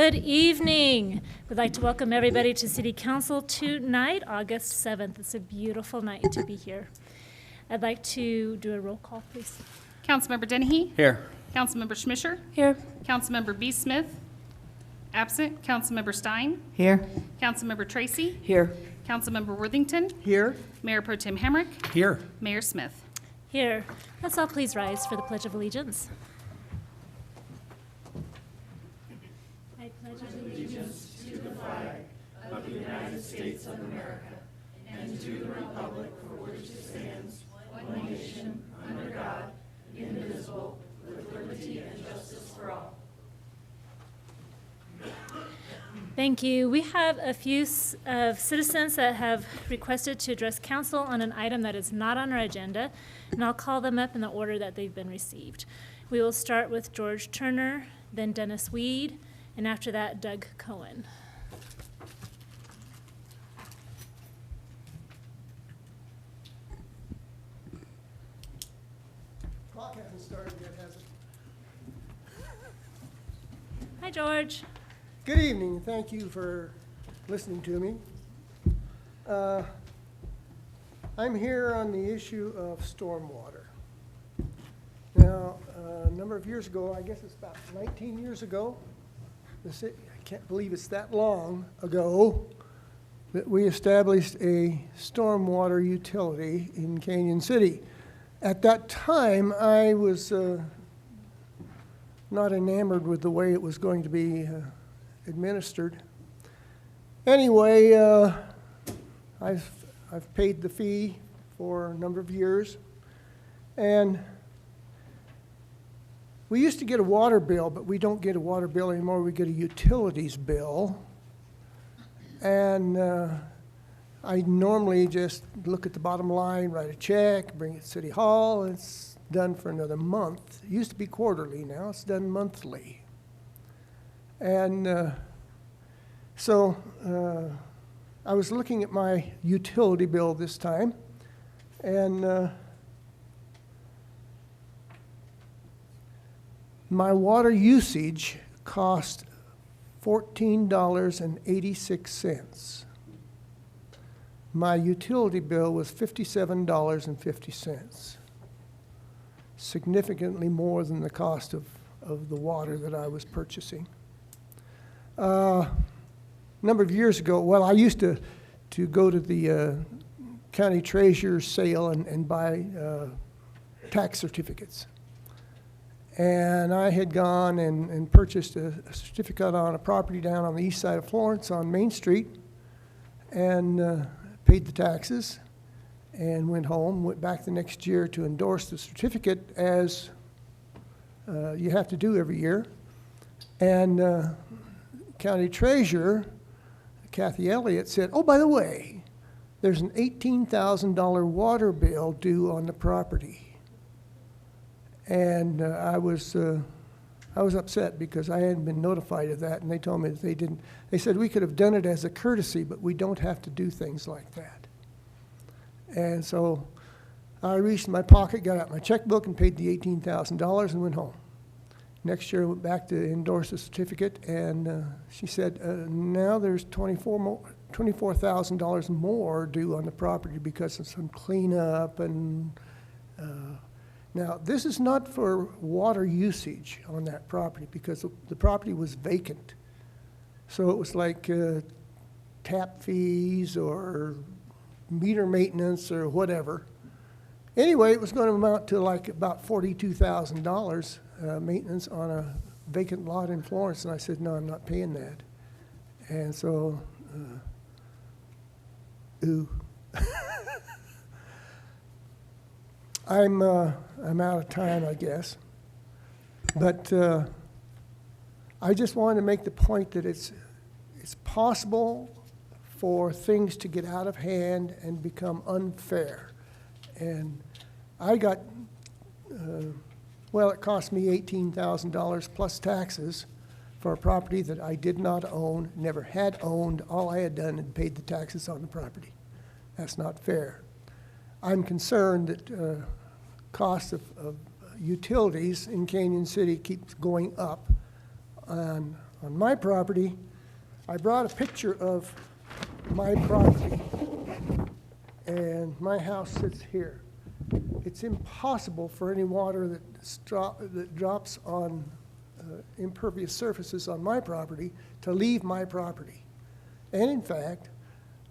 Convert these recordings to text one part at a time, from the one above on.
Good evening. We'd like to welcome everybody to City Council tonight, August 7th. It's a beautiful night to be here. I'd like to do a roll call, please. Councilmember Dennehy? Here. Councilmember Schmischer? Here. Councilmember B. Smith? Absent. Councilmember Stein? Here. Councilmember Tracy? Here. Councilmember Worthington? Here. Mayor Pro Tem Hamrick? Here. Mayor Smith? Here. Let's all please rise for the Pledge of Allegiance. I pledge allegiance to the flag of the United States of America and to the republic for which it stands, one nation, under God, indivisible, with liberty and justice for all. Thank you. We have a few citizens that have requested to address council on an item that is not on our agenda, and I'll call them up in the order that they've been received. We will start with George Turner, then Dennis Weed, and after that, Doug Cohen. Clock hasn't started yet, has it? Hi, George. Good evening. Thank you for listening to me. I'm here on the issue of stormwater. Now, a number of years ago, I guess it's about 19 years ago, I can't believe it's that long ago, that we established a stormwater utility in Canyon City. At that time, I was not enamored with the way it was going to be administered. Anyway, I've paid the fee for a number of years, and we used to get a water bill, but we don't get a water bill anymore. We get a utilities bill, and I normally just look at the bottom line, write a check, bring it to City Hall, and it's done for another month. It used to be quarterly, now it's done monthly. And so I was looking at my utility bill this time, and my water usage cost $14.86. My utility bill was $57.50, significantly more than the cost of the water that I was purchasing. A number of years ago, well, I used to go to the county treasurer's sale and buy tax certificates. And I had gone and purchased a certificate on a property down on the east side of Florence on Main Street, and paid the taxes and went home, went back the next year to endorse the certificate, as you have to do every year. And county treasurer, Kathy Elliott, said, "Oh, by the way, there's an $18,000 water bill due on the property." And I was upset because I hadn't been notified of that, and they told me that they didn't. They said we could have done it as a courtesy, but we don't have to do things like that. And so I reached in my pocket, got out my checkbook, and paid the $18,000 and went home. Next year, I went back to endorse the certificate, and she said, now there's $24,000 more due on the property because of some cleanup. And now, this is not for water usage on that property because the property was vacant. So it was like tap fees or meter maintenance or whatever. Anyway, it was going to amount to like about $42,000 maintenance on a vacant lot in Florence, and I said, no, I'm not paying that. And so, I'm out of time, I guess. But I just wanted to make the point that it's possible for things to get out of hand and become unfair. And I got, well, it cost me $18,000 plus taxes for a property that I did not own, never had owned. All I had done had paid the taxes on the property. That's not fair. I'm concerned that cost of utilities in Canyon City keeps going up on on my property, I brought a picture of my property, and my house sits here. It's impossible for any water that drops on impervious surfaces on my property to leave my property. And in fact,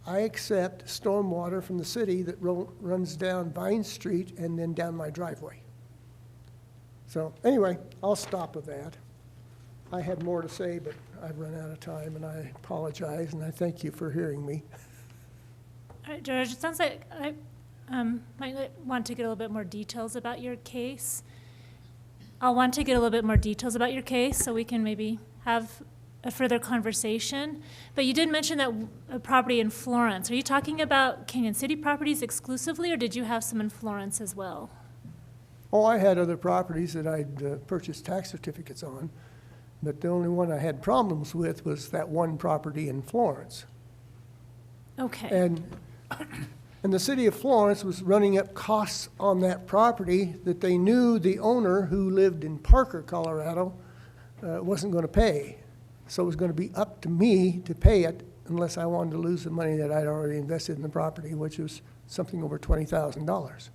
I accept stormwater from the city that runs down Vine Street and then down my driveway. So anyway, I'll stop with that. I had more to say, but I've run out of time, and I apologize, and I thank you for hearing me. All right, George, it sounds like I might want to get a little bit more details about your case. I'll want to get a little bit more details about your case so we can maybe have a further conversation. But you did mention that a property in Florence. Are you talking about Canyon City properties exclusively, or did you have some in Florence as well? Oh, I had other properties that I'd purchased tax certificates on, but the only one I had problems with was that one property in Florence. Okay. And the city of Florence was running up costs on that property that they knew the owner, who lived in Parker, Colorado, wasn't going to pay. So it was going to be up to me to pay it unless I wanted to lose the money that I'd already invested in the property, which was something over $20,000.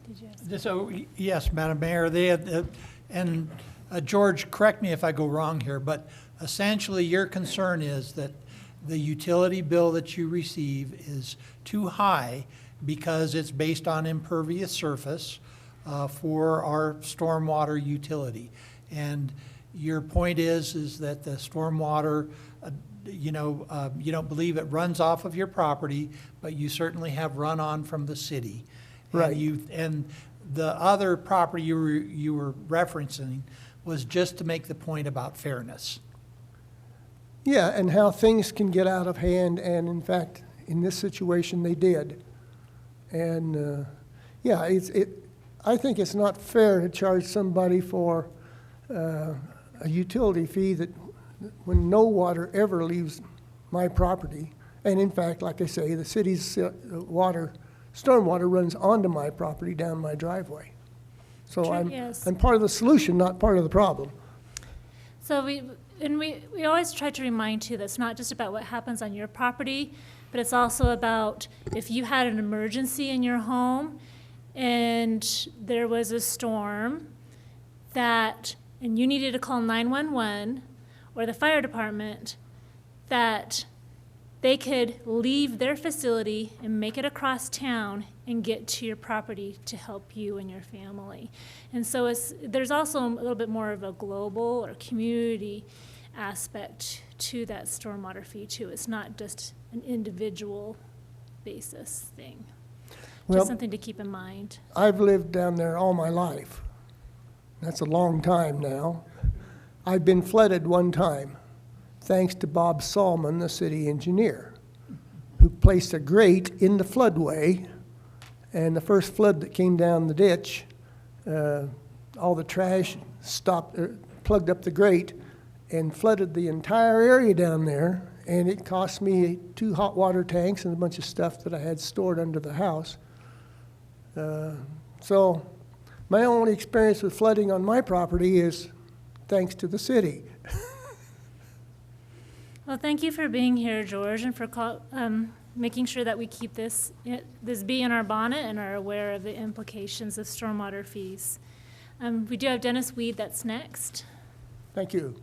Did you ask? So, yes, Madam Mayor, they had, and George, correct me if I go wrong here, but essentially your concern is that the utility bill that you receive is too high because it's based on impervious surface for our stormwater utility. And your point is that the stormwater, you don't believe it runs off of your property, but you certainly have run on from the city. Right. And the other property you were referencing was just to make the point about fairness. Yeah, and how things can get out of hand, and in fact, in this situation, they did. And yeah, I think it's not fair to charge somebody for a utility fee that when no water ever leaves my property. And in fact, like I say, the city's stormwater runs onto my property down my driveway. So True, yes. I'm part of the solution, not part of the problem. So we always try to remind you that it's not just about what happens on your property, but it's also about if you had an emergency in your home and there was a storm and you needed to call 911 or the fire department, that they could leave their facility and make it across town and get to your property to help you and your family. And so there's also a little bit more of a global or community aspect to that stormwater fee too. It's not just an individual basis thing. Well, Just something to keep in mind. I've lived down there all my life. That's a long time now. I've been flooded one time, thanks to Bob Salmon, the city engineer, who placed a grate in the floodway, and the first flood that came down the ditch, all the trash plugged up the grate and flooded the entire area down there, and it cost me 2 hot water tanks and a bunch of stuff that I had stored under the house. So my only experience with flooding on my property is thanks to the city. Well, thank you for being here, George, and for making sure that we keep this bee in our bonnet and are aware of the implications of stormwater fees. We do have Dennis Weed that's next. Thank you.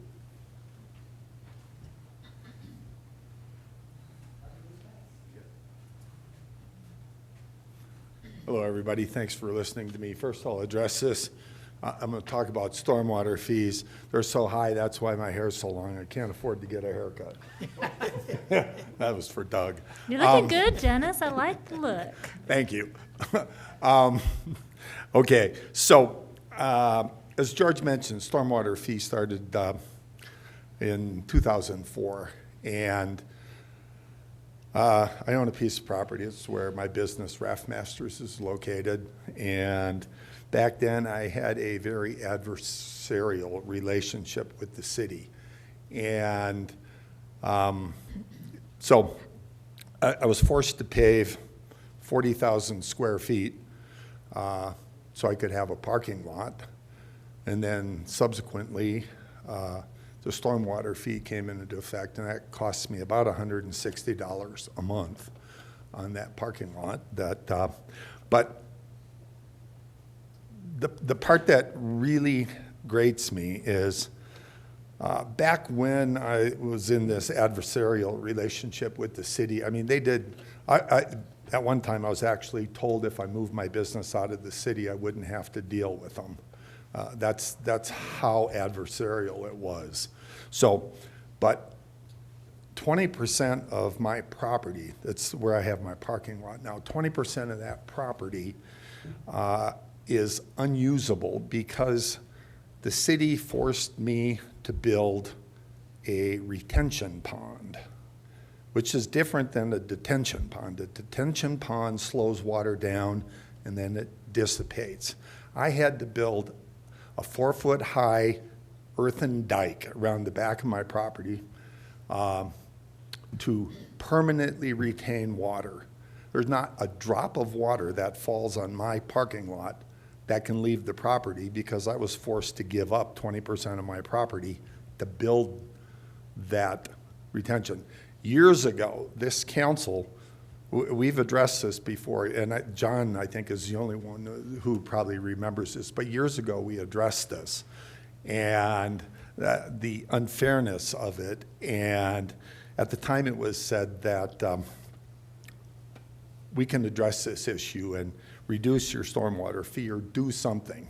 Hello, everybody. Thanks for listening to me. First, I'll address this. I'm going to talk about stormwater fees. They're so high, that's why my hair's so long. I can't afford to get a haircut. That was for Doug. You're looking good, Dennis. I like the look. Thank you. Okay, so as George mentioned, stormwater fee started in 2004, and I own a piece of property. It's where my business, Raft Masters, is located. And back then, I had a very adversarial relationship with the city. And so I was forced to pave 40,000 square feet so I could have a parking lot. And then subsequently, the stormwater fee came into effect, and that costs me about $160 a month on that parking lot. But the part that really grates me is back when I was in this adversarial relationship with the city, I mean, they did, at one time I was actually told if I moved my business out of the city, I wouldn't have to deal with them. That's how adversarial it was. So, but 20% of my property, that's where I have my parking lot now, 20% of that property is unusable because the city forced me to build a retention pond, which is different than a detention pond. A detention pond slows water down and then it dissipates. I had to build a 4-foot-high earthen dike around the back of my property to permanently retain water. There's not a drop of water that falls on my parking lot that can leave the property because I was forced to give up 20% of my property to build that retention. Years ago, this council, we've addressed this before, and John, I think, is the only one who probably remembers this, but years ago we addressed this and the unfairness of it, and at the time it was said that we can address this issue and reduce your stormwater fee or do something.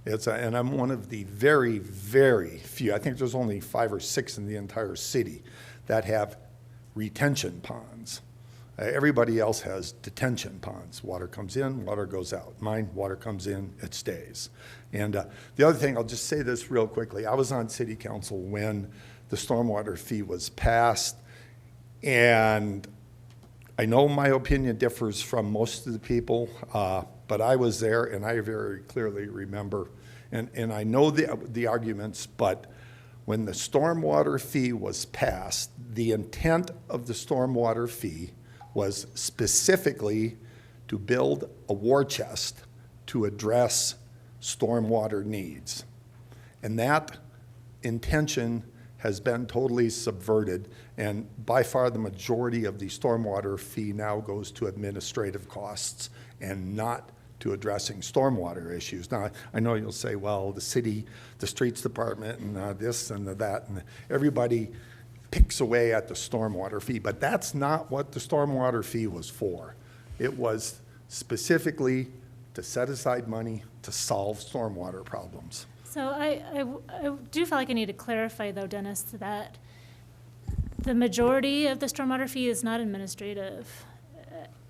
And I'm one of the very, very few, I think there's only 5 or 6 in the entire city that have retention ponds. Everybody else has detention ponds. Water comes in, water goes out. Mine, water comes in, it stays. And the other thing, I'll just say this real quickly. I was on city council when the stormwater fee was passed, and I know my opinion differs from most of the people, but I was there and I very clearly remember, and I know the arguments, but when the stormwater fee was passed, the intent of the stormwater fee was specifically to build a war chest to address stormwater needs. And that intention has been totally subverted, and by far the majority of the stormwater fee now goes to administrative costs and not to addressing stormwater issues. Now, I know you'll say, well, the city, the streets department, and this and that, and everybody picks away at the stormwater fee, but that's not what the stormwater fee was for. It was specifically to set aside money to solve stormwater problems. So I do feel like I need to clarify, though, Dennis, that the majority of the stormwater fee is not administrative.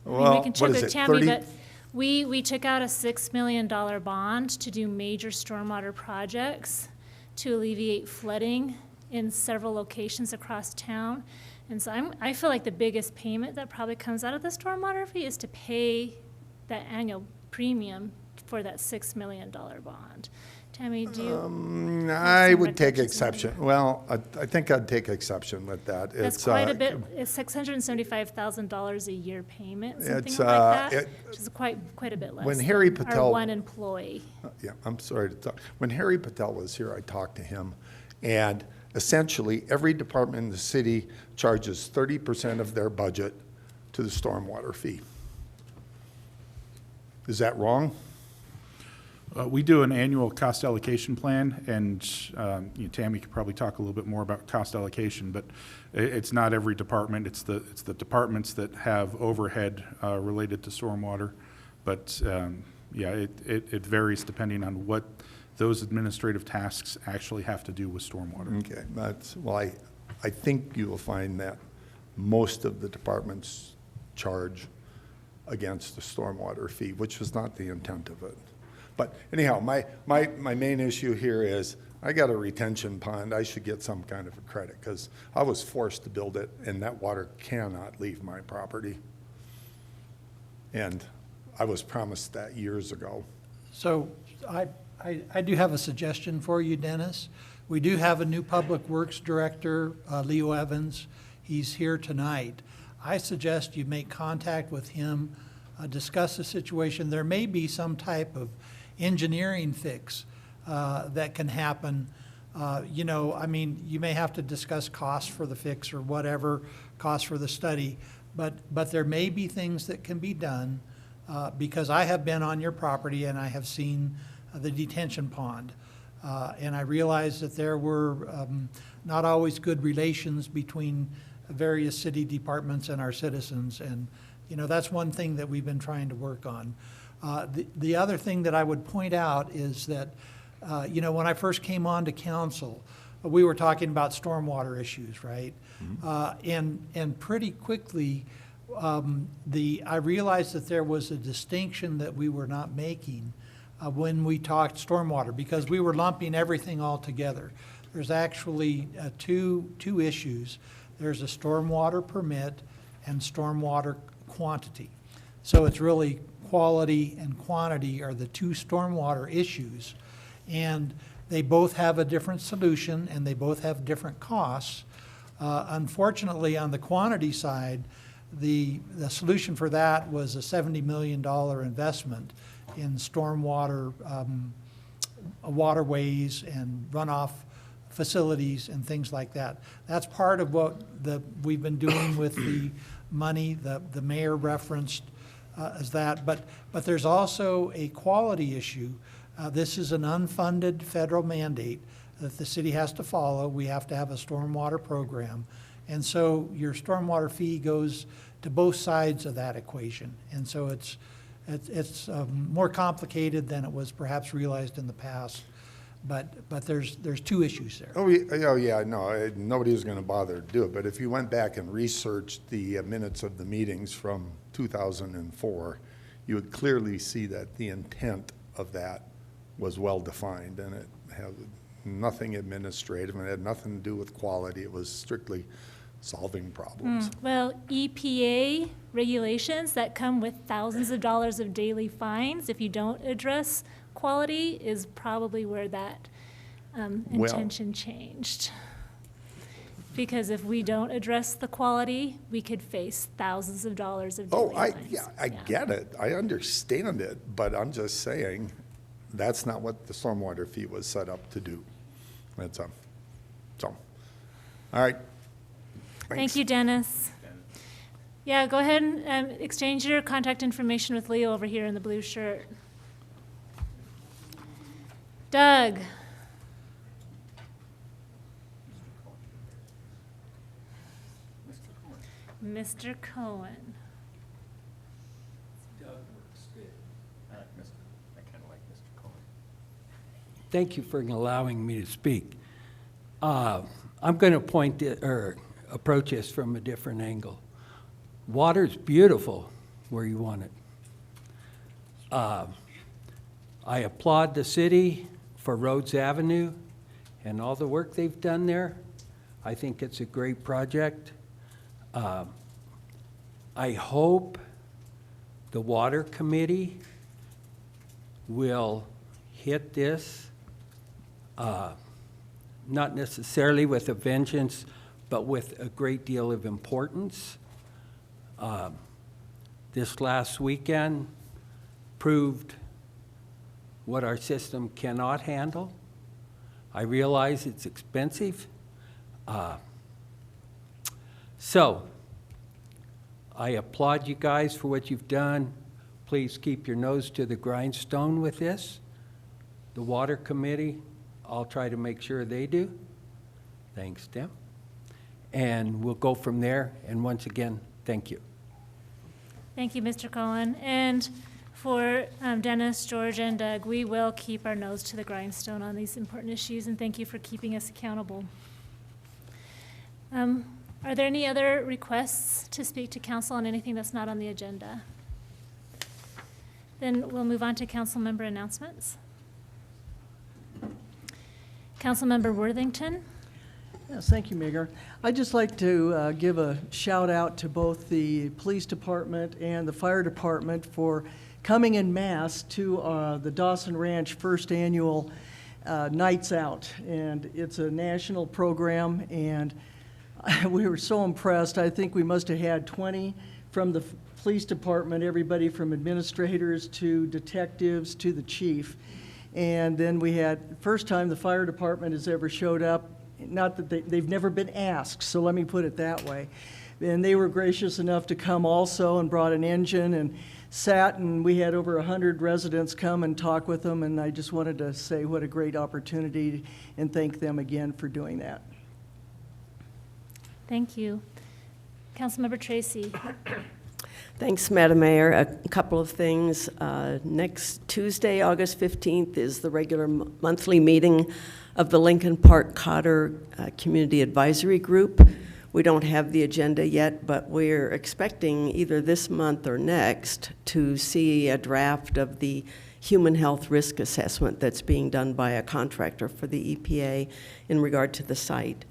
I mean, Well, we can check what is with it, Tammy, 30? but we took out a $6 million bond to do major stormwater projects to alleviate flooding in several locations across town. And so I feel like the biggest payment that probably comes out of the stormwater fee is to pay that annual premium for that $6 million bond. Tammy, do you? I some would take recollection? exception. Well, I think I'd take exception with that. That's It's, quite a bit, it's $675,000 a year payment, something It's, like that, it- which is quite a bit less. When Harry than Patel- Our one employee. Yeah, I'm sorry to talk. When Harry Patel was here, I talked to him, and essentially, every department in the city charges 30% of their budget to the stormwater fee. Is that wrong? We do an annual cost allocation plan, and Tammy could probably talk a little bit more about cost allocation, but it's not every department. It's the departments that have overhead related to stormwater. But yeah, it varies depending on what those administrative tasks actually have to do with stormwater. Okay, well, I think you will find that most of the departments charge against the stormwater fee, which was not the intent of it. But anyhow, my main issue here is I got a retention pond. I should get some kind of a credit because I was forced to build it, and that water cannot leave my property. And I was promised that years ago. So I do have a suggestion for you, Dennis. We do have a new Public Works Director, Leo Evans. He's here tonight. I suggest you make contact with him, discuss the situation. There may be some type of engineering fix that can happen You know, I mean, you may have to discuss costs for the fix or whatever, costs for the study, but there may be things that can be done, because I have been on your property and I have seen the detention pond. And I realize that there were not always good relations between various city departments and our citizens. And, you know, that's one thing that we've been trying to work on. The other thing that I would point out is that, you know, when I first came on to council, we were talking about stormwater issues, right? And pretty quickly, I realized that there was a distinction that we were not making when we talked stormwater, because we were lumping everything all together. There's actually two issues. There's a stormwater permit and stormwater quantity. So it's really quality and quantity are the two stormwater issues. And they both have a different solution and they both have different costs. Unfortunately, on the quantity side, the solution for that was a $70 million investment in stormwater waterways and runoff facilities and things like that. That's part of what we've been doing with the money. The mayor referenced as that, but there's also a quality issue. This is an unfunded federal mandate that the city has to follow. We have to have a stormwater program. And so your stormwater fee goes to both sides of that equation. And so it's more complicated than it was perhaps realized in the past. But there's two issues there. Oh, yeah, no, nobody was going to bother to do it. But if you went back and researched the minutes of the meetings from 2004, you would clearly see that the intent of that was well-defined, and it had nothing administrative, and it had nothing to do with quality. It was strictly solving problems. Well, EPA regulations that come with thousands of dollars of daily fines if you don't address quality is probably where that intention changed. Because if we don't address the quality, we could face thousands of dollars of daily fines. I get it. I understand it, but I'm just saying that's not what the stormwater fee was set up to do. That's so. All right. Thank you, Dennis. Yeah, go ahead and exchange your contact information with Leo over here in the blue shirt. Doug. Mr. Cohen. Thank you for allowing me to speak. I'm going to approach this from a different angle. Water's beautiful where you want it. I applaud the city for Rhodes Avenue and all the work they've done there. I think it's a great project. I hope the Water Committee will hit this, not necessarily with a vengeance, but with a great deal of importance. This last weekend proved what our system cannot handle. I realize it's expensive. So I applaud you guys for what you've done. Please keep your nose to the grindstone with this. The Water Committee, I'll try to make sure they do. Thanks, Tim. And we'll go from there. And once again, thank you. Thank you, Mr. Cohen. And for Dennis, George, and Doug, we will keep our nose to the grindstone on these important issues, and thank you for keeping us accountable. Are there any other requests to speak to council on anything that's not on the agenda? Then we'll move on to council member announcements. Councilmember Worthington. Yes, thank you, Mayor. I'd just like to give a shout out to both the police department and the fire department for coming en masse to the Dawson Ranch first annual Nights Out. And it's a national program, and we were so impressed. I think we must have had 20 from the police department, everybody from administrators to detectives to the chief. And then we had, first time the fire department has ever showed up, not that they've never been asked, so let me put it that way. And they were gracious enough to come also and brought an engine and sat, and we had over 100 residents come and talk with them, and I just wanted to say what a great opportunity and thank them again for doing that. Thank you. Councilmember Tracy. Thanks, Madam Mayor. A couple of things. Next Tuesday, August 15th, is the regular monthly meeting of the Lincoln Park Cotter Community Advisory Group. We don't have the agenda yet, but we're expecting either this month or next to see a draft of the human health risk assessment that's being done by a contractor for the EPA in regard to the site.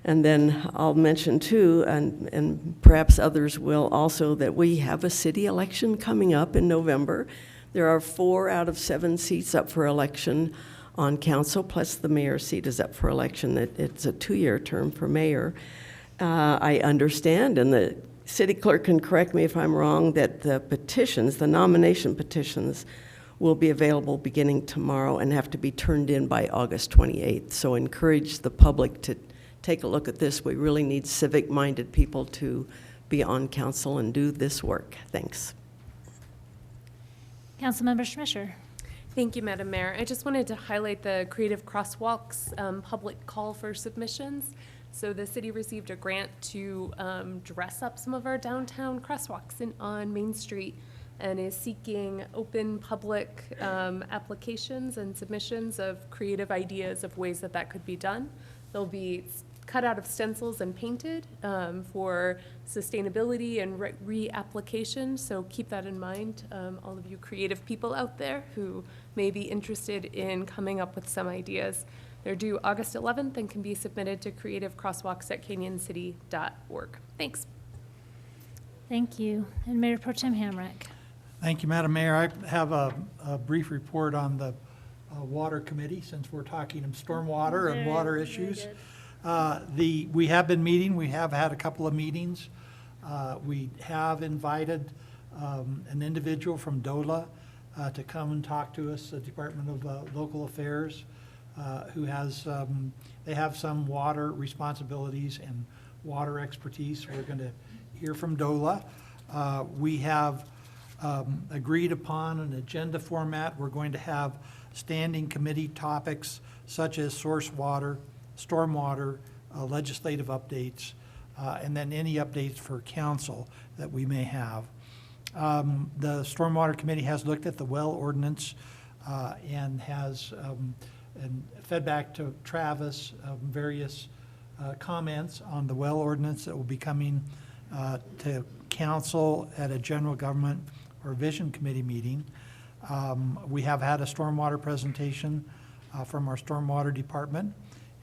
And then I'll mention too, and perhaps others will also, that we have a city election coming up in November. There are 4 out of 7 seats up for election on council, plus the mayor's seat is up for election. It's a 2-year term for mayor. I understand, and the city clerk can correct me if I'm wrong, that the petitions, the nomination petitions, will be available beginning tomorrow and have to be turned in by August 28th. So encourage the public to take a look at this. We really need civic-minded people to be on council and do this work. Thanks. Councilmember Schmischer. Thank you, Madam Mayor. I just wanted to highlight the Creative Crosswalks public call for submissions. So the city received a grant to dress up some of our downtown crosswalks on Main Street and is seeking open public applications and submissions of creative ideas of ways that that could be done. They'll be cut out of stencils and painted for sustainability and reapplication. So keep that in mind, all of you creative people out there who may be interested in coming up with some ideas. They're due August 11th and can be submitted to creativecrosswalks@canyoncity.org. Thanks. Thank you. And Mayor Pro Tem Hamrick. Thank you, Madam Mayor. I have a brief report on the Water Committee, since we're talking stormwater and water issues. We have been meeting. We have had a couple of meetings. We have invited an individual from DOLA to come and talk to us, the Department of Local Affairs, who has, they have some water responsibilities and water expertise. We're going to hear from DOLA. We have agreed upon an agenda format. We're going to have standing committee topics such as source water, stormwater, legislative updates, and then any updates for council that we may have. The Stormwater Committee has looked at the well ordinance and has and fed back to Travis various comments on the well ordinance that will be coming to council at a general government or vision committee meeting. We have had a stormwater presentation from our stormwater department,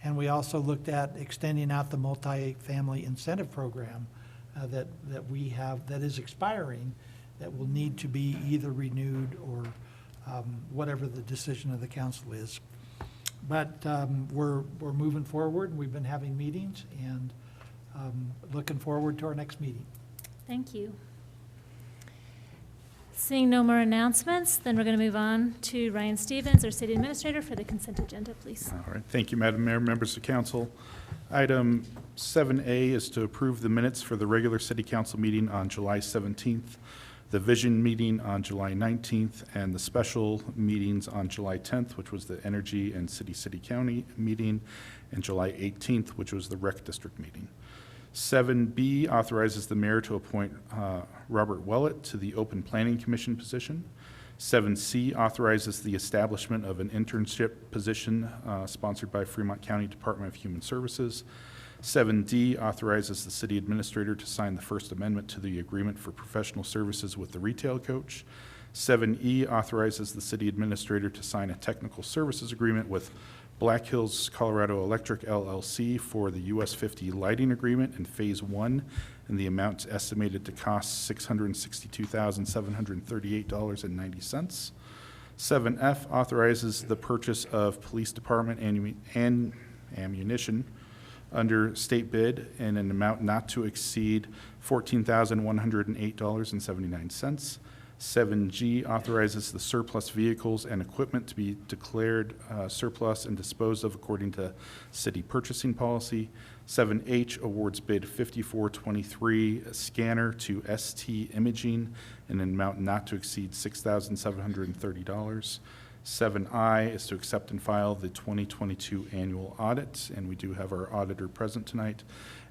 and we also looked at extending out the multi-family incentive program that we have, that is expiring, that will need to be either renewed or whatever the decision of the council is. But we're moving forward. We've been having meetings and looking forward to our next meeting. Thank you. Seeing no more announcements, then we're going to move on to Ryan Stevens, our city administrator, for the consent agenda, please. All right, thank you, Madam Mayor, members of council. Item 7A is to approve the minutes for the regular city council meeting on July 17th, the vision meeting on July 19th, and the special meetings on July 10th, which was the energy and city-county meeting, and July 18th, which was the rec district meeting. 7B authorizes the mayor to appoint Robert Willett to the Open Planning Commission position. 7C authorizes the establishment of an internship position sponsored by Fremont County Department of Human Services. 7D authorizes the city administrator to sign the First Amendment to the agreement for professional services with the retail coach. 7E authorizes the city administrator to sign a technical services agreement with Black Hills Colorado Electric LLC for the US 50 lighting agreement in Phase 1, and the amount estimated to cost $662,738.90. 7F authorizes the purchase of police department ammunition under state bid in an amount not to exceed $14,108.79. 7G authorizes the surplus vehicles and equipment to be declared surplus and disposed of according to city purchasing policy. 7H awards bid 5423 scanner to ST Imaging in an amount not to exceed $6,730. 7I is to accept and file the 2022 annual audit, and we do have our auditor present tonight.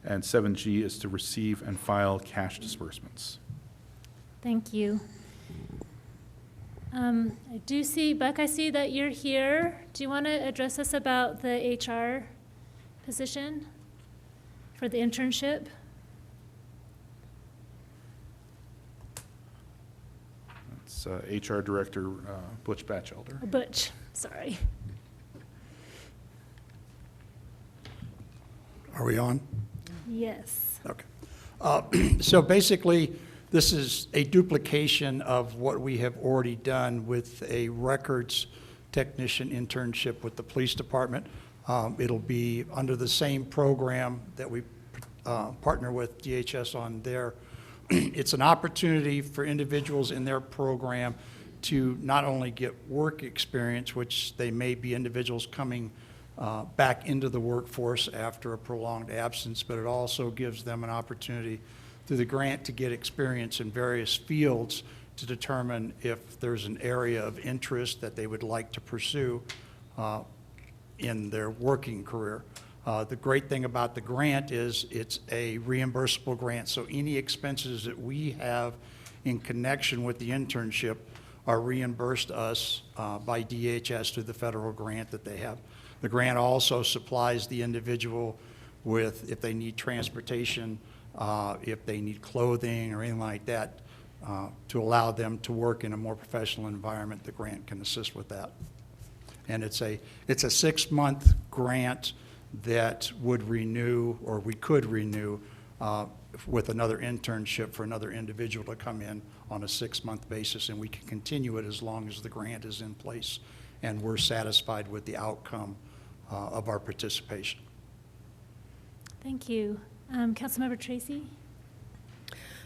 And 7G is to receive and file cash disbursements. Thank you. I do see, Buck, I see that you're here. Do you want to address us about the HR position for the internship? It's HR Director Butch Batchelder. Butch, sorry. Are we on? Yes. Okay. So basically, this is a duplication of what we have already done with a records technician internship with the police department. It'll be under the same program that we partner with DHS on there. It's an opportunity for individuals in their program to not only get work experience, which they may be individuals coming back into the workforce after a prolonged absence, but it also gives them an opportunity through the grant to get experience in various fields to determine if there's an area of interest that they would like to pursue in their working career. The great thing about the grant is it's a reimbursable grant, so any expenses that we have in connection with the internship are reimbursed us by DHS through the federal grant that they have. The grant also supplies the individual with, if they need transportation, if they need clothing or anything like that, to allow them to work in a more professional environment. The grant can assist with that. And it's a 6-month grant that would renew, or we could renew, with another internship for another individual to come in on a 6-month basis, and we can continue it as long as the grant is in place and we're satisfied with the outcome of our participation. Thank you. Councilmember Tracy?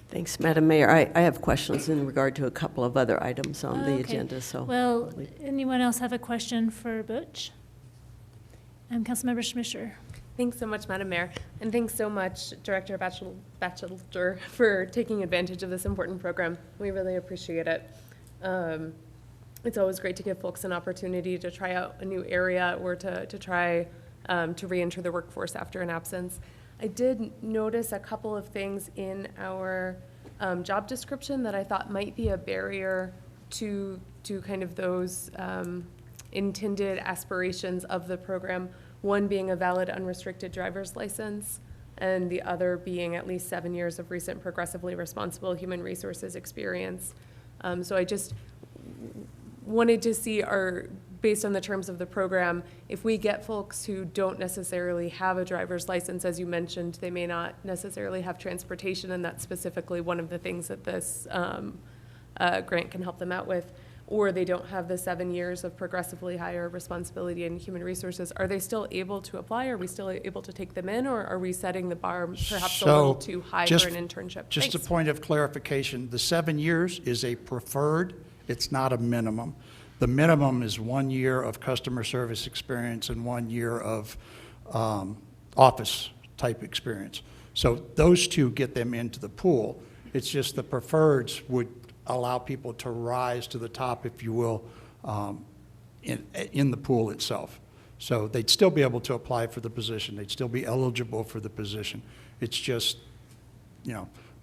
Thanks, Madam Mayor. I have questions in regard to a couple of other items on the Okay. agenda, so. Well, anyone else have a question for Butch? Councilmember Schmischer. Thanks so much, Madam Mayor, and thanks so much, Director Batchelder, for taking advantage of this important program. We really appreciate it. It's always great to give folks an opportunity to try out a new area or to try to reenter the workforce after an absence. I did notice a couple of things in our job description that I thought might be a barrier to kind of those intended aspirations of the program. One being a valid unrestricted driver's license, and the other being at least 7 years of recent progressively responsible human resources experience. So I just wanted to see based on the terms of the program, if we get folks who don't necessarily have a driver's license, as you mentioned, they may not necessarily have transportation, and that's specifically one of the things that this grant can help them out with, or they don't have the 7 years of progressively higher responsibility in human resources, are they still able to apply? Are we still able to take them in, or are we setting the bar perhaps a little too high for an internship? Just Thanks. a point of clarification, the 7 years is a preferred, it's not a minimum. The minimum is 1 year of customer service experience and 1 year of office type experience. So those two get them into the pool. It's just the preferreds would allow people to rise to the top, if you will, in the pool itself. So they'd still be able to apply for the position. They'd still be eligible for the position. It's just,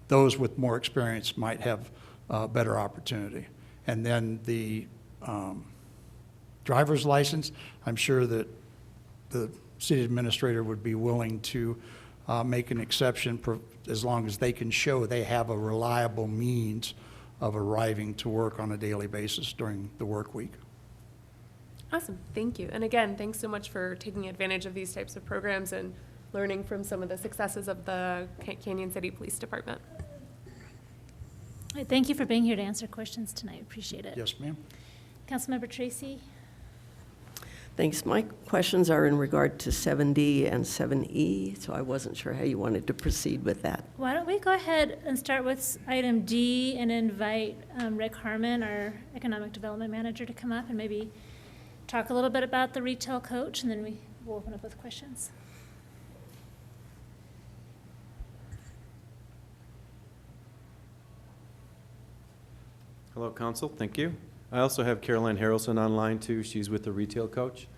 those with more experience might have better opportunity. And then the driver's license, I'm sure that the city administrator would be willing to make an exception as long as they can show they have a reliable means of arriving to work on a daily basis during the work week. Awesome, thank you. And again, thanks so much for taking advantage of these types of programs and learning from some of the successes of the Canyon City Police Department. Thank you for being here to answer questions tonight. Appreciate it. Yes, ma'am. Councilmember Tracy? Thanks. My questions are in regard to 7D and 7E, so I wasn't sure how you wanted to proceed with that. Why don't we go ahead and start with item D and invite Rick Harmon, our Economic Development Manager, to come up and maybe talk a little bit about the retail coach, and then we will open up with questions. Hello, Council. Thank you. I also have Caroline Harrelson online, too. She's with the Retail Coach.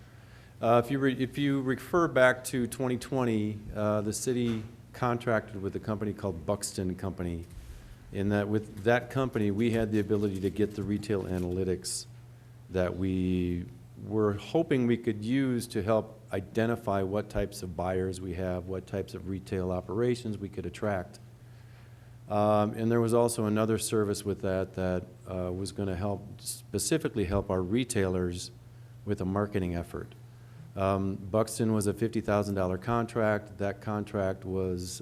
If you refer back to 2020, the city contracted with a company called Buxton Company. In that, with that company, we had the ability to get the retail analytics that we were hoping we could use to help identify what types of buyers we have, what types of retail operations we could attract. And there was also another service with that was going to specifically help our retailers with a marketing effort. Buxton was a $50,000 contract. That contract was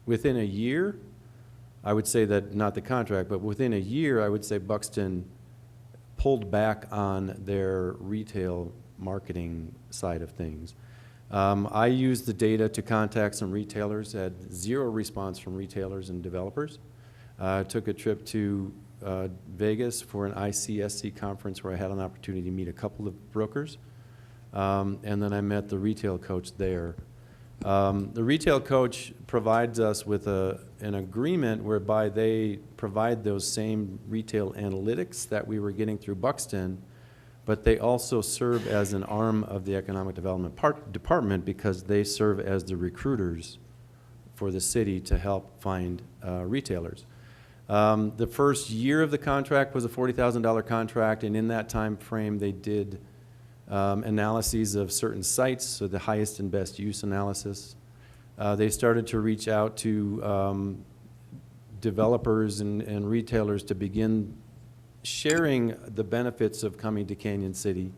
within a year. I would say that, not the contract, but within a year, I would say Buxton pulled back on their retail marketing side of things. I used the data to contact some retailers, had zero response from retailers and developers. Took a trip to Vegas for an ICSC conference where I had an opportunity to meet a couple of brokers. And then I met the retail coach there. The retail coach provides us with an agreement whereby they provide those same retail analytics that we were getting through Buxton, but they also serve as an arm of the Economic Development Department because they serve as the recruiters for the city to help find retailers. The first year of the contract was a $40,000 contract, and in that time frame they did analyses of certain sites, so the highest and best use analysis. They started to reach out to developers and retailers to begin sharing the benefits of coming to Canyon City.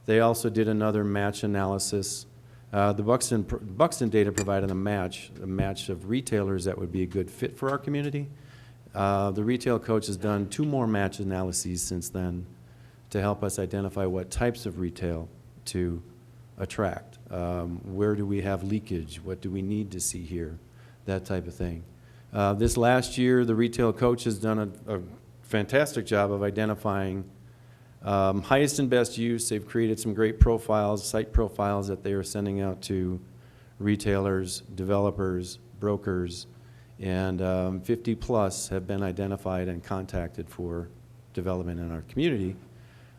They also did another match analysis. The Buxton data provided a match of retailers that would be a good fit for our community. The retail coach has done 2 more match analyses since then to help us identify what types of retail to attract. Where do we have leakage? What do we need to see here? That type of thing. This last year, the retail coach has done a fantastic job of identifying highest and best use. They've created some great profiles, site profiles that they are sending out to retailers, developers, brokers, and 50 plus have been identified and contacted for development in our community.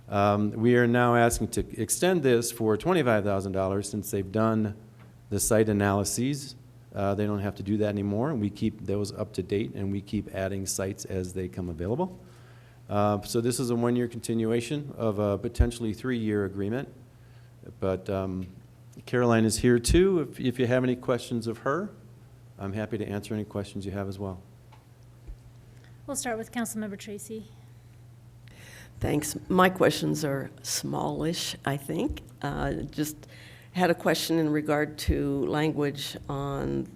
We are now asking to extend this for $25,000 since they've done the site analyses. They don't have to do that anymore, and we keep those up to date, and we keep adding sites as they come available. So this is a 1-year continuation of a potentially 3-year agreement. But Caroline is here too. If you have any questions of her, I'm happy to answer any questions you have as well. We'll start with Councilmember Tracy. Thanks. My questions are smallish, I think. Just had a question in regard to language on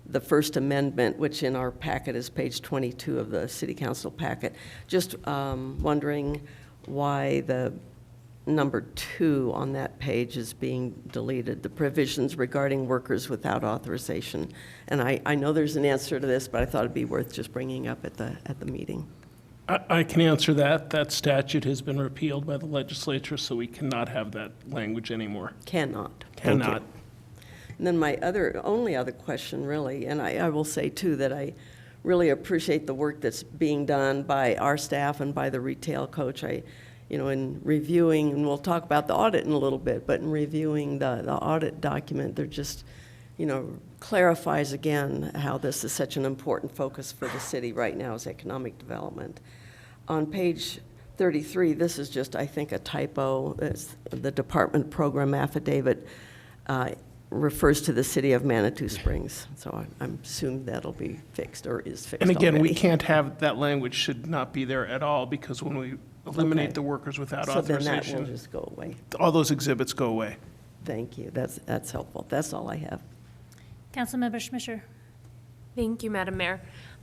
the First Amendment, which in our packet is page 22 of the City Council packet. Just wondering why the number 2 on that page is being deleted, the provisions regarding workers without authorization. And I know there's an answer to this, but I thought it'd be worth just bringing up at the meeting. I can answer that. That statute has been repealed by the legislature, so we cannot have that language anymore. Cannot. Cannot. And then my only other question, really, and I will say, too, that I really appreciate the work that's being done by our staff and by the retail coach. In reviewing, and we'll talk about the audit in a little bit, but in reviewing the audit document, they're just, clarifies again how this is such an important focus for the city right now is economic development. On page 33, this is just, I think, a typo. It's the department program affidavit refers to the city of Manitou Springs. So I'm assuming that'll be fixed or is fixed And again, already. we can't have, that language should not be there at all, because when we eliminate the workers without authorization. So then that will just go away. All those exhibits go away. Thank you. That's helpful. That's all I have. Councilmember Schmischer. Thank you, Madam Mayor.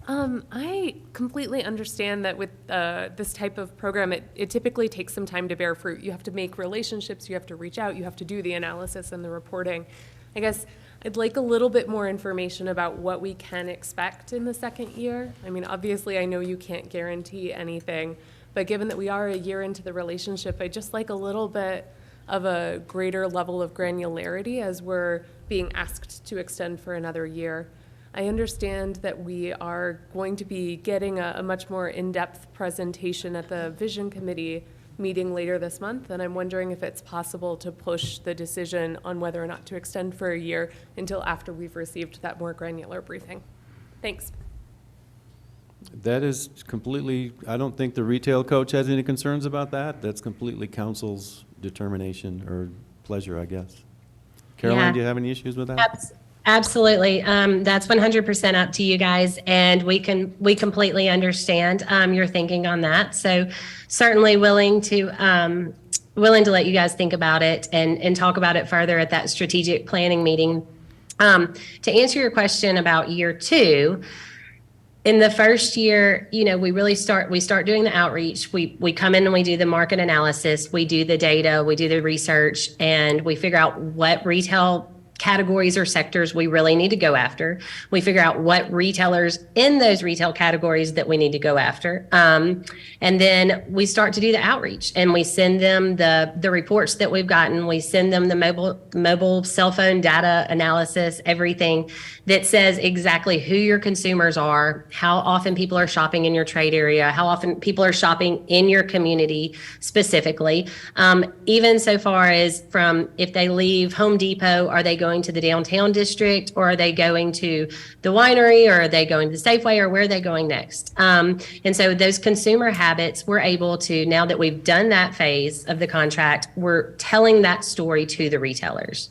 I completely understand that with this type of program, it typically takes some time to bear fruit. You have to make relationships, you have to reach out, you have to do the analysis and the reporting. I guess I'd like a little bit more information about what we can expect in the second year. I mean, obviously, I know you can't guarantee anything, but given that we are a year into the relationship, I'd just like a little bit of a greater level of granularity as we're being asked to extend for another year. I understand that we are going to be getting a much more in-depth presentation at the Vision Committee meeting later this month, and I'm wondering if it's possible to push the decision on whether or not to extend for a year until after we've received that more granular briefing. Thanks. That is completely, I don't think the retail coach has any concerns about that. That's completely council's determination or pleasure, I guess. Caroline, Yeah. do you have any issues with that? Absolutely. That's 100% up to you guys, and we completely understand your thinking on that. So certainly willing to let you guys think about it and talk about it further at that strategic planning meeting. To answer your question about year two, in the first year, we start doing the outreach. We come in and we do the market analysis, we do the data, we do the research, and we figure out what retail categories or sectors we really need to go after. We figure out what retailers in those retail categories that we need to go after. And then we start to do the outreach, and we send them the reports that we've gotten. We send them the mobile cell phone data analysis, everything that says exactly who your consumers are, how often people are shopping in your trade area, how often people are shopping in your community specifically. Even so far as from if they leave Home Depot, are they going to the downtown district, or are they going to the winery, or are they going to the Safeway, or where are they going next? And so those consumer habits, we're able to, now that we've done that phase of the contract, we're telling that story to the retailers.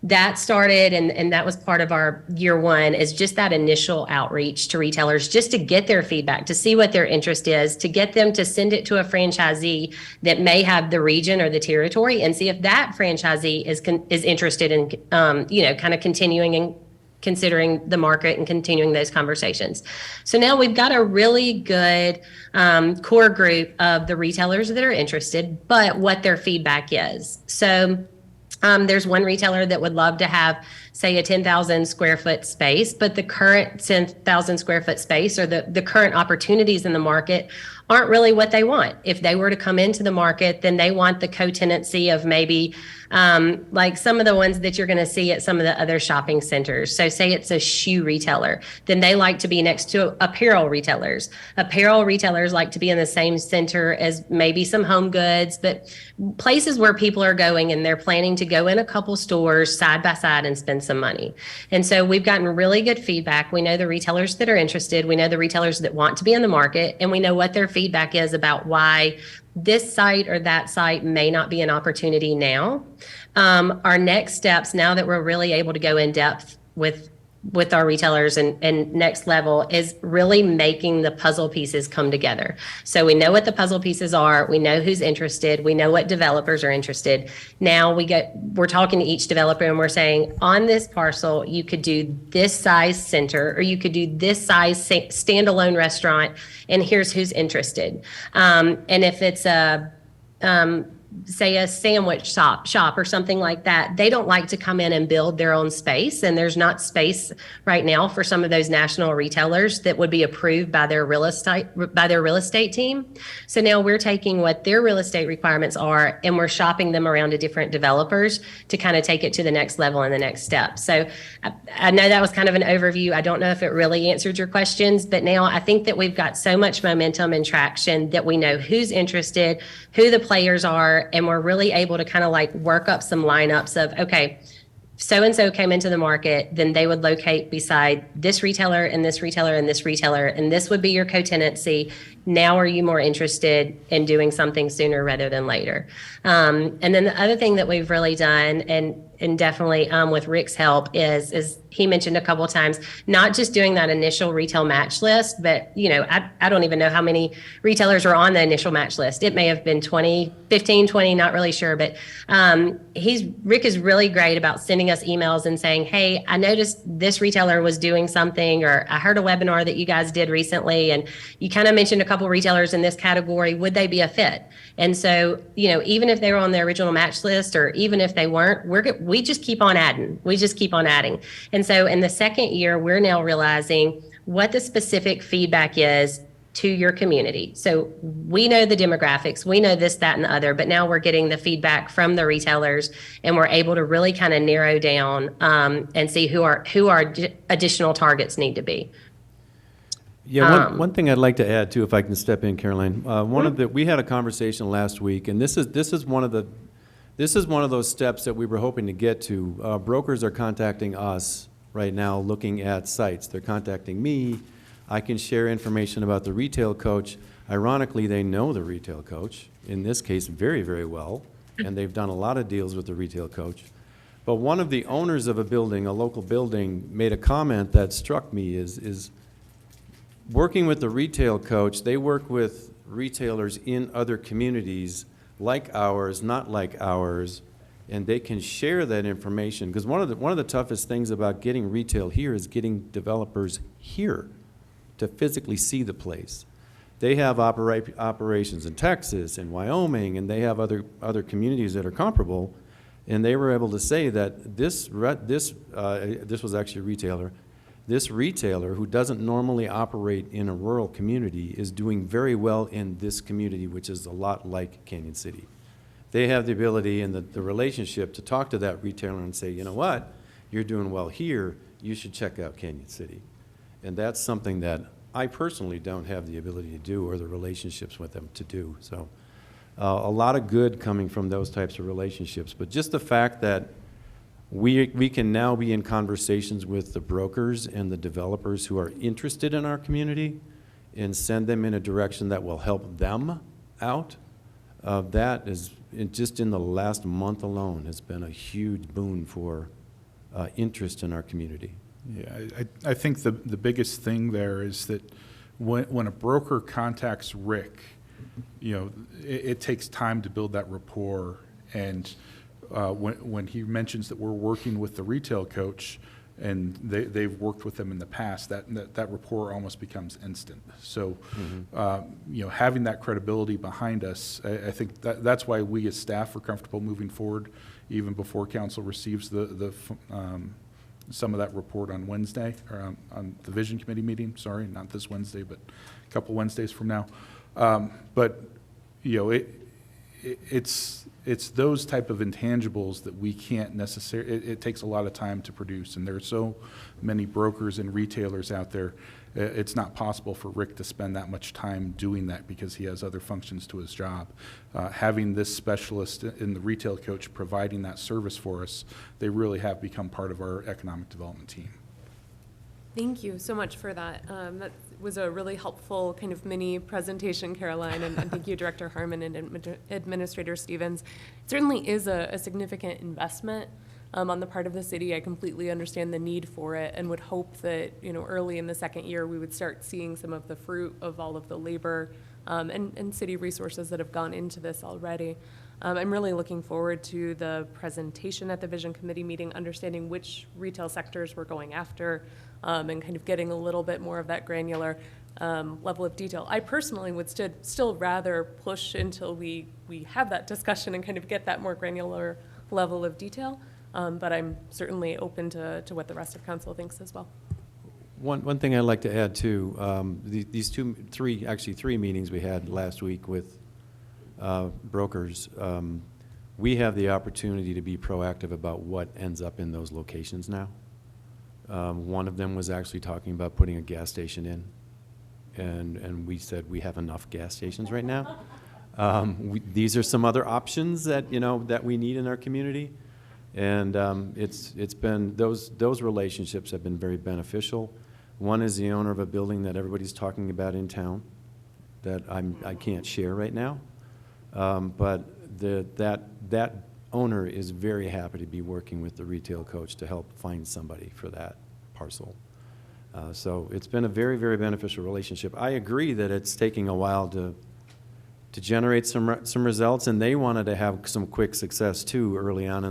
That started, and that was part of our year one, is just that initial outreach to retailers, just to get their feedback, to see what their interest is, to get them to send it to a franchisee that may have the region or the territory, and see if that franchisee is interested in, kind of continuing and considering the market and continuing those conversations. So now we've got a really good core group of the retailers that are interested, but what their feedback is. So there's one retailer that would love to have, say, a 10,000 square foot space, but the current 10,000 square foot space or the current opportunities in the market aren't really what they want. If they were to come into the market, then they want the co-tenancy of maybe like some of the ones that you're going to see at some of the other shopping centers. So say it's a shoe retailer, then they like to be next to apparel retailers. Apparel retailers like to be in the same center as maybe some home goods, but places where people are going and they're planning to go in a couple stores side by side and spend some money. And so we've gotten really good feedback. We know the retailers that are interested. We know the retailers that want to be in the market, and we know what their feedback is about why this site or that site may not be an opportunity now. Our next steps, now that we're really able to go in depth with our retailers and next level, is really making the puzzle pieces come together. So we know what the puzzle pieces are. We know who's interested. We know what developers are interested. Now we're talking to each developer and we're saying, on this parcel, you could do this size center, or you could do this size standalone restaurant, and here's who's interested. And if it's say a sandwich shop or something like that, they don't like to come in and build their own space, and there's not space right now for some of those national retailers that would be approved by their real estate team. So now we're taking what their real estate requirements are and we're shopping them around to different developers to kind of take it to the next level and the next step. So I know that was kind of an overview. I don't know if it really answered your questions, but now I think that we've got so much momentum and traction that we know who's interested, who the players are, and we're really able to kind of like work up some lineups of, okay, so-and-so came into the market, then they would locate beside this retailer and this retailer and this retailer, and this would be your co-tenancy. Now are you more interested in doing something sooner rather than later? And then the other thing that we've really done, and definitely with Rick's help, is he mentioned a couple of times, not just doing that initial retail match list, but I don't even know how many retailers are on the initial match list. It may have been 15, 20, not really sure. But Rick is really great about sending us emails and saying, hey, I noticed this retailer was doing something, or I heard a webinar that you guys did recently, and you kind of mentioned a couple retailers in this category. Would they be a fit? And so, even if they were on the original match list, or even if they weren't, we just keep on adding. We just keep on adding. And so in the second year, we're now realizing what the specific feedback is to your community. So we know the demographics, we know this, that, and the other, but now we're getting the feedback from the retailers, and we're able to really kind of narrow down and see who our additional targets need to be. Yeah, one thing I'd like to add too, if I can step in, Caroline. We had a conversation last week, and this is one of those steps that we were hoping to get to. Brokers are contacting us right now, looking at sites. They're contacting me. I can share information about the retail coach. Ironically, they know the retail coach, in this case, very, very well, and they've done a lot of deals with the retail coach. But one of the owners of a building, a local building, made a comment that struck me is working with the retail coach. They work with retailers in other communities like ours, not like ours, and they can share that information. Because one of the toughest things about getting retail here is getting developers here to physically see the place. They have operations in Texas and Wyoming, and they have other communities that are comparable. And they were able to say that this was actually a retailer. This retailer, who doesn't normally operate in a rural community, is doing very well in this community, which is a lot like Canyon City. They have the ability and the relationship to talk to that retailer and say, you know what, you're doing well here, you should check out Canyon City. And that's something that I personally don't have the ability to do, or the relationships with them to do. So a lot of good coming from those types of relationships. But just the fact that we can now be in conversations with the brokers and the developers who are interested in our community and send them in a direction that will help them out, that is, just in the last month alone, has been a huge boon for interest in our community. Yeah, I think the biggest thing there is that when a broker contacts Rick, it takes time to build that rapport. And when he mentions that we're working with the retail coach, and they've worked with them in the past, that rapport almost becomes instant. So, having that credibility behind us, I think that's why we as staff are comfortable moving forward, even before council receives some of that report on Wednesday, or on the Vision Committee meeting. Sorry, not this Wednesday, but a couple Wednesdays from now. It's those type of intangibles that we can't necessarily, it takes a lot of time to produce, and there are so many brokers and retailers out there. It's not possible for Rick to spend that much time doing that because he has other functions to his job. Having this specialist in the retail coach providing that service for us, they really have become part of our economic development team. Thank you so much for that. That was a really helpful kind of mini presentation, Caroline, and thank you, Director Harmon and Administrator Stevens. It certainly is a significant investment on the part of the city. I completely understand the need for it, and would hope that early in the second year we would start seeing some of the fruit of all of the labor and city resources that have gone into this already. I'm really looking forward to the presentation at the Vision Committee meeting, understanding which retail sectors we're going after, and kind of getting a little bit more of that granular level of detail. I personally would still rather push until we have that discussion and kind of get that more granular level of detail, but I'm certainly open to what the rest of council thinks as well. One thing I'd like to add too, these three meetings we had last week with brokers, we have the opportunity to be proactive about what ends up in those locations now. One of them was actually talking about putting a gas station in, and we said we have enough gas stations right now. These are some other options that that we need in our community, and it's been those relationships have been very beneficial. One is the owner of a building that everybody's talking about in town, that I can't share right now. But that owner is very happy to be working with the retail coach to help find somebody for that parcel. So it's been a very, very beneficial relationship. I agree that it's taking a while to generate some results, and they wanted to have some quick success too early on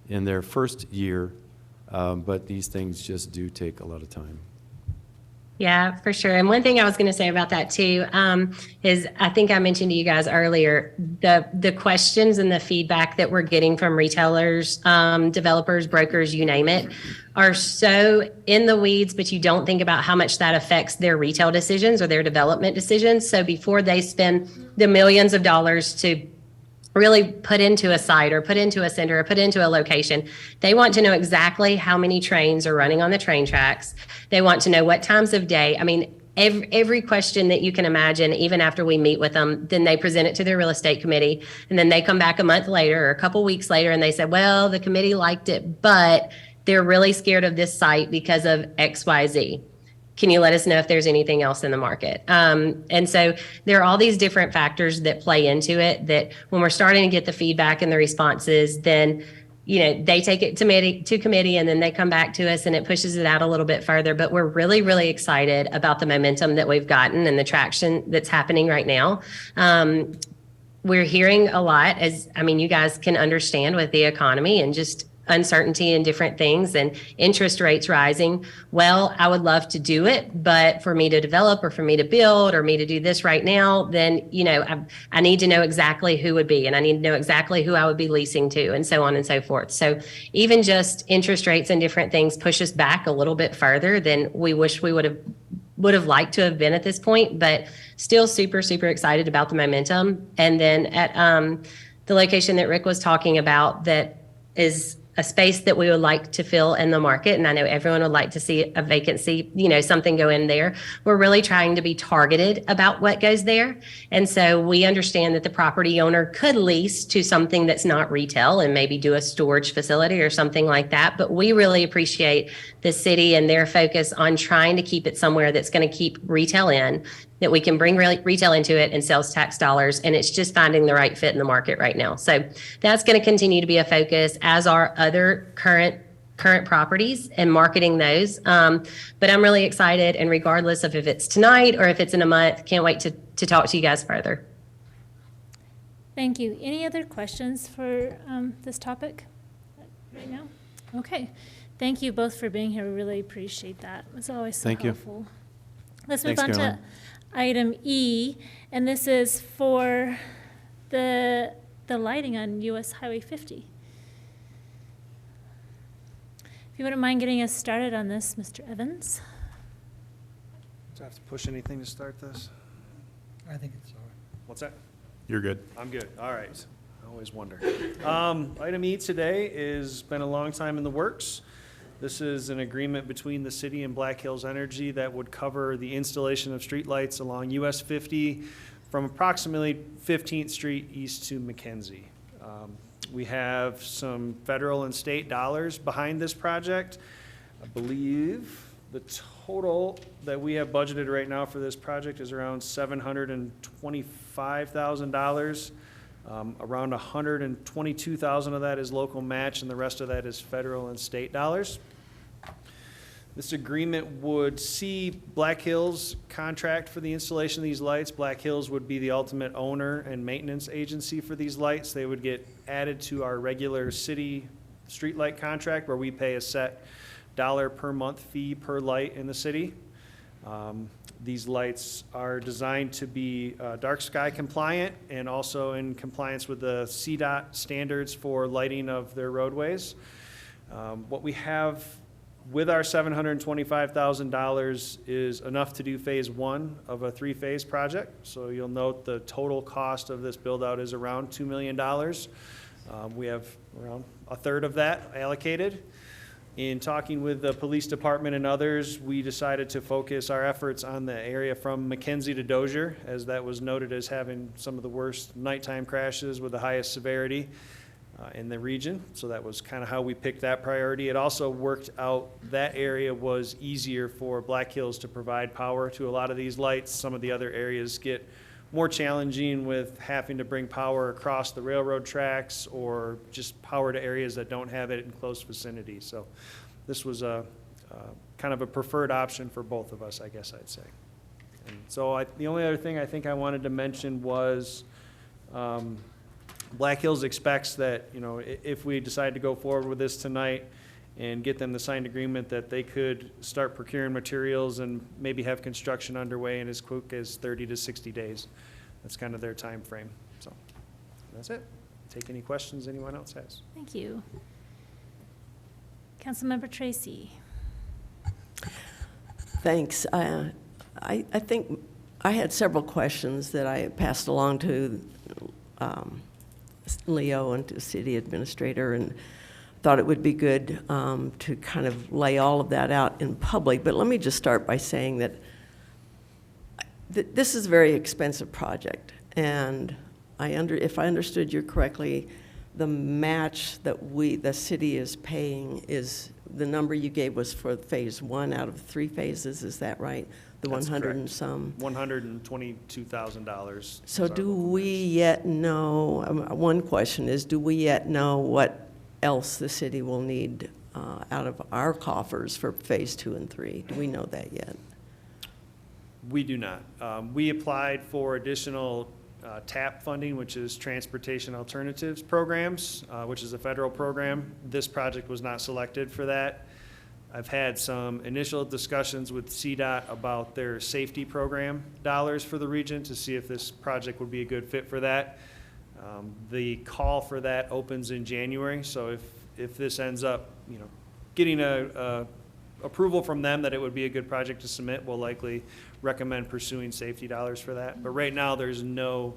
in their first year, but these things just do take a lot of time. Yeah, for sure. And one thing I was going to say about that too is I think I mentioned to you guys earlier, the questions and the feedback that we're getting from retailers, developers, brokers, you name it, are so in the weeds, but you don't think about how much that affects their retail decisions or their development decisions. So before they spend the millions of dollars to really put into a site or put into a center or put into a location, they want to know exactly how many trains are running on the train tracks. They want to know what times of day. I mean, every question that you can imagine, even after we meet with them, then they present it to their real estate committee. And then they come back a month later or a couple weeks later and they say, well, the committee liked it, but they're really scared of this site because of X, Y, Z. Can you let us know if there's anything else in the market? And so there are all these different factors that play into it that when we're starting to get the feedback and the responses, then, you know, they take it to committee and then they come back to us and it pushes it out a little bit further. But we're really, really excited about the momentum that we've gotten and the traction that's happening right now. We're hearing a lot, as, I mean, you guys can understand with the economy and just uncertainty and different things and interest rates rising. Well, I would love to do it, but for me to develop or for me to build or me to do this right now, then, you know, I need to know exactly who would be, and I need to know exactly who I would be leasing to, and so on and so forth. So even just interest rates and different things push us back a little bit further than we wish we would have liked to have been at this point, but still super, super excited about the momentum. And then at the location that Rick was talking about, that is a space that we would like to fill in the market. And I know everyone would like to see a vacancy, you know, something go in there. We're really trying to be targeted about what goes there. And so we understand that the property owner could lease to something that's not retail and maybe do a storage facility or something like that. But we really appreciate the city and their focus on trying to keep it somewhere that's going to keep retail in, that we can bring retail into it and sales tax dollars. And it's just finding the right fit in the market right now. So that's going to continue to be a focus, as are other current properties and marketing those. But I'm really excited, and regardless of if it's tonight or if it's in a month, can't wait to talk to you guys further. Thank you. Any other questions for this topic right now? Okay. Thank you both for being here. We really appreciate that. It's always so helpful. Let's move on to item E, and this is for the lighting on US Highway 50. If you wouldn't mind getting us started on this, Mr. Evans. Do I have to push anything to start this? I think it's all right. What's that? You're good. I'm good. All right. I always wonder. Item E today is been a long time in the works. This is an agreement between the city and Black Hills Energy that would cover the installation of streetlights along US 50 from approximately 15th Street east to McKenzie. We have some federal and state dollars behind this project. I believe the total that we have budgeted right now for this project is around $725,000. Around $122,000 of that is local match, and the rest of that is federal and state dollars. This agreement would see Black Hills contract for the installation of these lights. Black Hills would be the ultimate owner and maintenance agency for these lights. They would get added to our regular city streetlight contract, where we pay a set $1 per month fee per light in the city. These lights are designed to be dark sky compliant and also in compliance with the CDOT standards for lighting of their roadways. What we have with our $725,000 is enough to do phase one of a 3-phase project. So you'll note the total cost of this build out is around $2 million. We have around a third of that allocated. In talking with the police department and others, we decided to focus our efforts on the area from McKenzie to Dozier, as that was noted as having some of the worst nighttime crashes with the highest severity. in the region. So that was kind of how we picked that priority. It also worked out, that area was easier for Black Hills to provide power to a lot of these lights. Some of the other areas get more challenging with having to bring power across the railroad tracks or just power to areas that don't have it in close vicinity. So this was a kind of a preferred option for both of us, I guess I'd say. And so the only other thing I think I wanted to mention was Black Hills expects that, you know, if we decide to go forward with this tonight and get them the signed agreement, that they could start procuring materials and maybe have construction underway in as quick as 30 to 60 days. That's kind of their time frame. So that's it. Take any questions anyone else has. Thank you. Councilmember Tracy. Thanks. I think I had several questions that I passed along to Leo and to the city administrator, and thought it would be good to kind of lay all of that out in public. But let me just start by saying that this is a very expensive project, and if I understood you correctly, the match that the city is paying is, the number you gave was for phase 1 out of 3 phases, is that right? The That's 100 correct. and some? $122,000. So do we yet know, one question is, do we yet know what else the city will need out of our coffers for phase 2 and 3? Do we know that yet? We do not. We applied for additional TAP funding, which is Transportation Alternatives Programs, which is a federal program. This project was not selected for that. I've had some initial discussions with CDOT about their safety program dollars for the region to see if this project would be a good fit for that. The call for that opens in January, so if this ends up, you know, getting a approval from them that it would be a good project to submit, we'll likely recommend pursuing safety dollars for that. But right now, there's no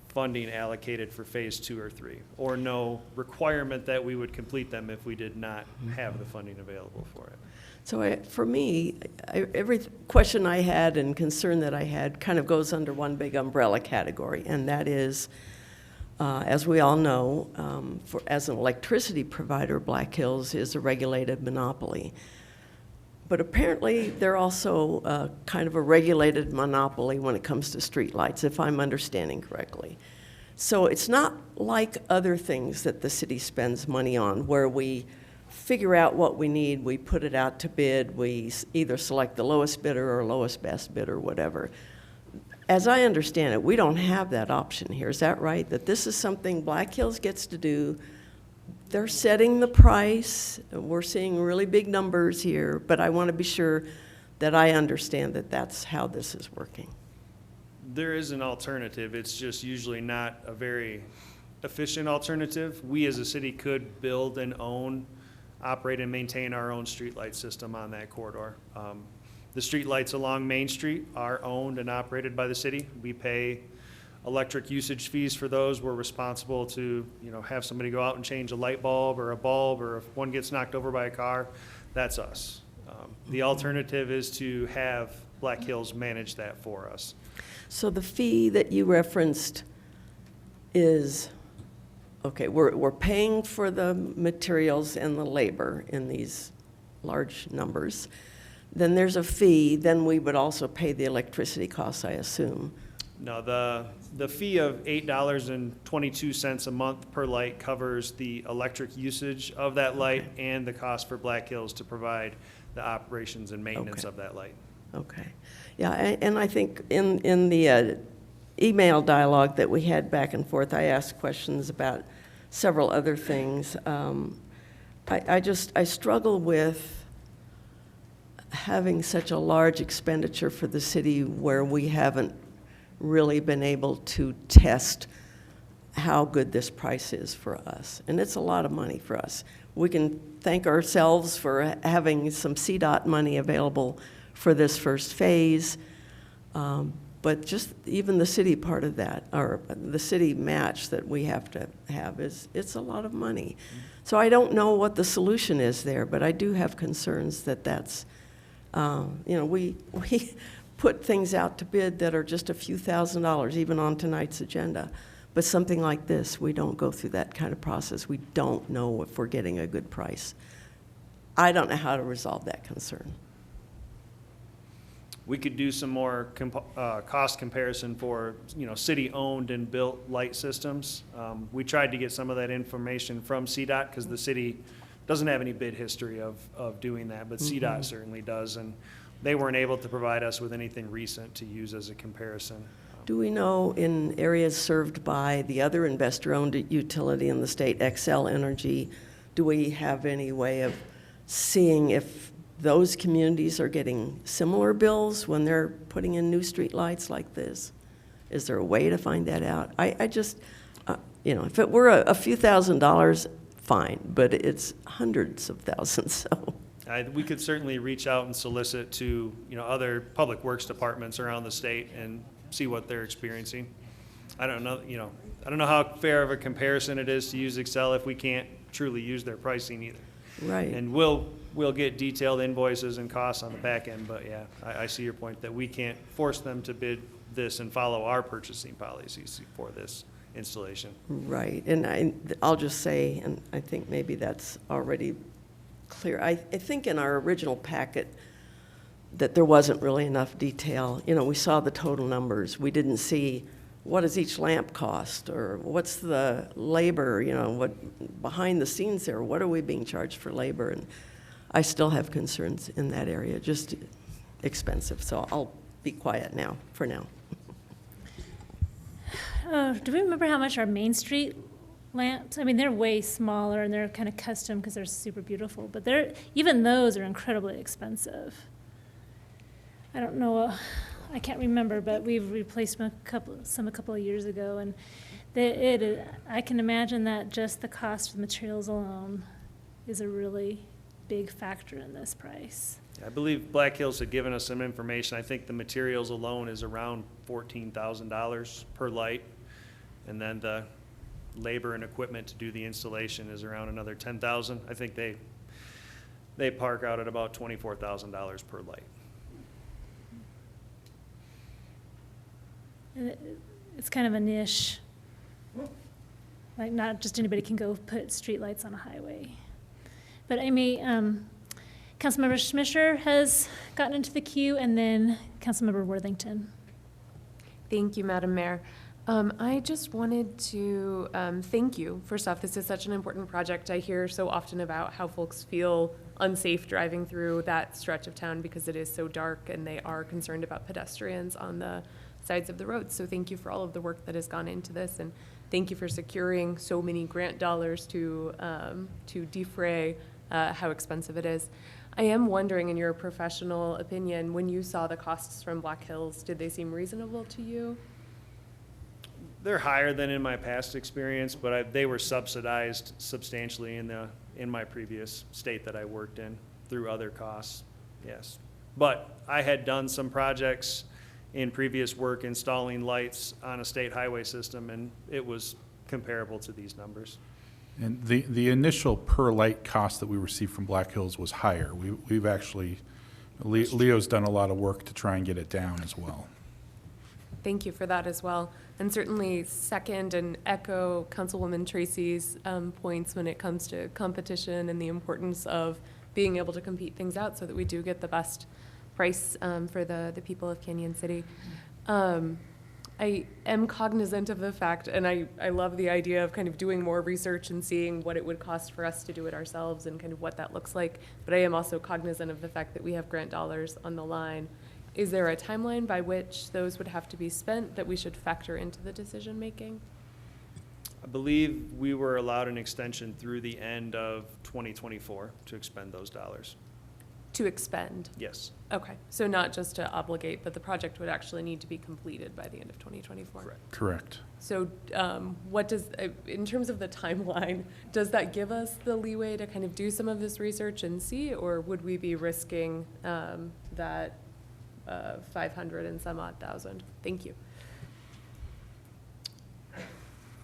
funding allocated for phase 2 or 3, or no requirement that we would complete them if we did not have the funding available for it. So for me, every question I had and concern that I had kind of goes under one big umbrella category, and that is, as we all know, as an electricity provider, Black Hills is a regulated monopoly. But apparently, they're also kind of a regulated monopoly when it comes to streetlights, if I'm understanding correctly. So it's not like other things that the city spends money on, where we figure out what we need, we put it out to bid, we either select the lowest bidder or lowest best bidder, whatever. As I understand it, we don't have that option here. Is that right? That this is something Black Hills gets to do. They're setting the price. We're seeing really big numbers here, but I want to be sure that I understand that that's how this is working. There is an alternative. It's just usually not a very efficient alternative. We as a city could build and own, operate and maintain our own streetlight system on that corridor. The streetlights along Main Street are owned and operated by the city. We pay electric usage fees for those. We're responsible to, you know, have somebody go out and change a light bulb, or if one gets knocked over by a car, that's us. The alternative is to have Black Hills manage that for us. So the fee that you referenced is, okay, we're paying for the materials and the labor in these large numbers. Then there's a fee, then we would also pay the electricity costs, I assume. No, the fee of $8.22 a month per light covers the electric usage of that light and the cost for Black Hills to provide the operations and maintenance of that light. Okay. Yeah, and I think in the email dialogue that we had back and forth, I asked questions about several other things. I struggle with having such a large expenditure for the city where we haven't really been able to test how good this price is for us. And it's a lot of money for us. We can thank ourselves for having some CDOT money available for this first phase, but just even the city part of that, or the city match that we have to have, it's a lot of money. So I don't know what the solution is there, but I do have concerns that that's, you know, we put things out to bid that are just a few $1,000s, even on tonight's agenda. But something like this, we don't go through that kind of process. We don't know if we're getting a good price. I don't know how to resolve that concern. We could do some more cost comparison for, city-owned and built light systems. We tried to get some of that information from CDOT because the city doesn't have any bid history of doing that, but CDOT certainly does. And they weren't able to provide us with anything recent to use as a comparison. Do we know in areas served by the other investor-owned utility in the state, Xcel Energy, do we have any way of seeing if those communities are getting similar bills when they're putting in new street lights like this? Is there a way to find that out? I just, if it were a few $1,000s, fine, but it's hundreds of thousands, so. We could certainly reach out and solicit to, other public works departments around the state and see what they're experiencing. I don't know, I don't know how fair of a comparison it is to use Xcel if we can't truly use their pricing either. Right. And we'll get detailed invoices and costs on the back end, but yeah, I see your point that we can't force them to bid this and follow our purchasing policies for this installation. Right, and I'll just say, and I think maybe that's already clear, I think in our original packet that there wasn't really enough detail. We saw the total numbers. We didn't see what does each lamp cost, or what's the labor, what behind the scenes there, what are we being charged for labor? And I still have concerns in that area, just expensive. So I'll be quiet now, for now. Do we remember how much our Main Street lamps, I mean, they're way smaller and they're kind of custom because they're super beautiful, but even those are incredibly expensive. I don't know, I can't remember, but we've replaced them a couple of years ago, and I can imagine that just the cost of materials alone is a really big factor in this price. I believe Black Hills had given us some information. I think the materials alone is around $14,000 per light, and then the labor and equipment to do the installation is around another $10,000. I think they park out at about $24,000 per light. It's kind of a niche. Like, not just anybody can go put streetlights on a highway. But Amy, Councilmember Schmischer has gotten into the queue, and then Councilmember Worthington. Thank you, Madam Mayor. I just wanted to thank you. First off, this is such an important project. I hear so often about how folks feel unsafe driving through that stretch of town because it is so dark, and they are concerned about pedestrians on the sides of the road. So thank you for all of the work that has gone into this, and thank you for securing so many grant dollars to defray how expensive it is. I am wondering, in your professional opinion, when you saw the costs from Black Hills, did they seem reasonable to you? They're higher than in my past experience, but they were subsidized substantially in my previous state that I worked in through other costs, yes. But I had done some projects in previous work installing lights on a state highway system, and it was comparable to these numbers. And the initial per light cost that we received from Black Hills was higher. We've actually, Leo's done a lot of work to try and get it down as well. Thank you for that as well. And certainly second and echo Councilwoman Tracy's points when it comes to competition and the importance of being able to compete things out so that we do get the best price for the people of Canyon City. I am cognizant of the fact, and I love the idea of kind of doing more research and seeing what it would cost for us to do it ourselves and kind of what that looks like. But I am also cognizant of the fact that we have grant dollars on the line. Is there a timeline by which those would have to be spent that we should factor into the decision making? I believe we were allowed an extension through the end of 2024 to expend those dollars. To expend? Yes. Okay, so not just to obligate, but the project would actually need to be completed by the end of 2024? Correct. So what does, in terms of the timeline, does that give us the leeway to kind of do some of this research and see, or would we be risking that 500 and some odd thousand? Thank you.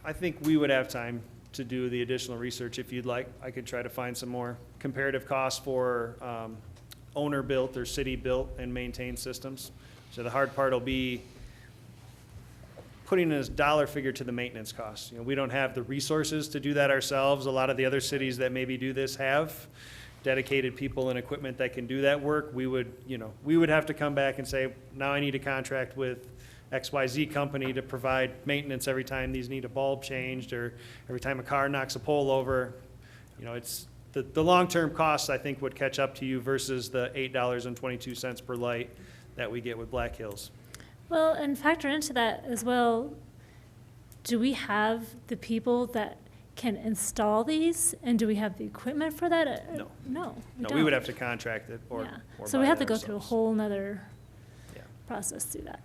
I think we would have time to do the additional research if you'd like. I could try to find some more comparative costs for owner-built or city-built and maintained systems. So the hard part will be putting a dollar figure to the maintenance costs. You know, we don't have the resources to do that ourselves. A lot of the other cities that maybe do this have dedicated people and equipment that can do that work. We would have to come back and say, now I need a contract with XYZ company to provide maintenance every time these need a bulb changed or every time a car knocks a pole over. You know, it's the long-term costs, I think, would catch up to you versus the $8.22 per light that we get with Black Hills. Well, and factor into that as well, do we have the people that can install these, and do we have the equipment for that? No. No, No, don't. we would have to contract it or Yeah. or So we buy have it to go through a ourselves. whole nother Yeah. process through that.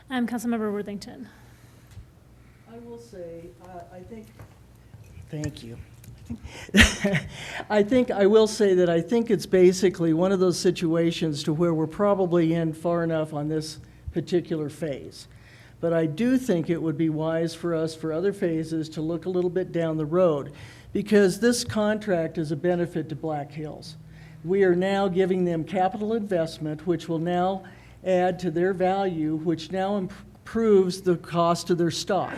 Councilmember Worthington. I will say, I think, thank you. I will say that I think it's basically one of those situations to where we're probably in far enough on this particular phase. But I do think it would be wise for us, for other phases, to look a little bit down the road, because this contract is a benefit to Black Hills. We are now giving them capital investment, which will now add to their value, which now improves the cost of their stock.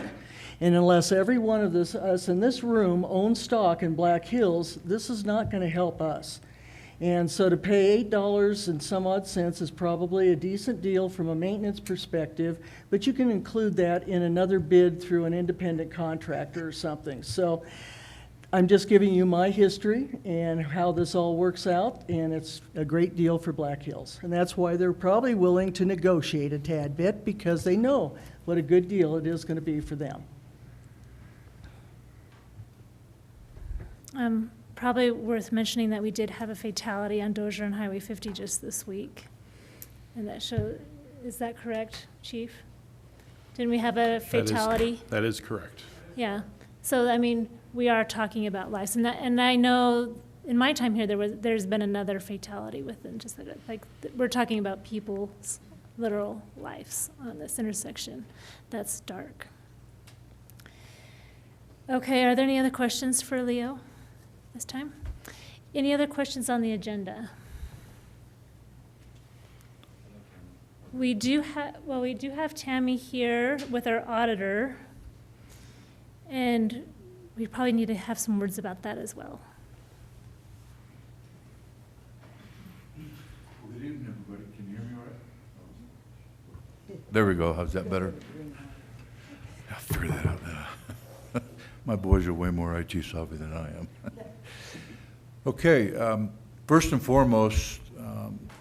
And unless every one of us in this room owns stock in Black Hills, this is not going to help us. And so to pay $8 and some odd cents is probably a decent deal from a maintenance perspective, but you can include that in another bid through an independent contractor or something. So I'm just giving you my history and how this all works out, and it's a great deal for Black Hills. And that's why they're probably willing to negotiate a tad bit, because they know what a good deal it is going to be for them. Probably worth mentioning that we did have a fatality on Dozier and Highway 50 just this week. And that is that correct, Chief? Didn't we have a fatality? That is correct. Yeah. So, I mean, we are talking about lives. And I know in my time here, there's been another fatality within just like we're talking about people's literal lives on this intersection. That's dark. Okay, are there any other questions for Leo this time? Any other questions on the agenda? We do have Tammy here with our auditor, and we probably need to have some words about that as well. Good evening, everybody. Can you hear me all right? There we go. How's that better? I'll figure that out now. My boys are way more IT savvy than I am. Okay, first and foremost,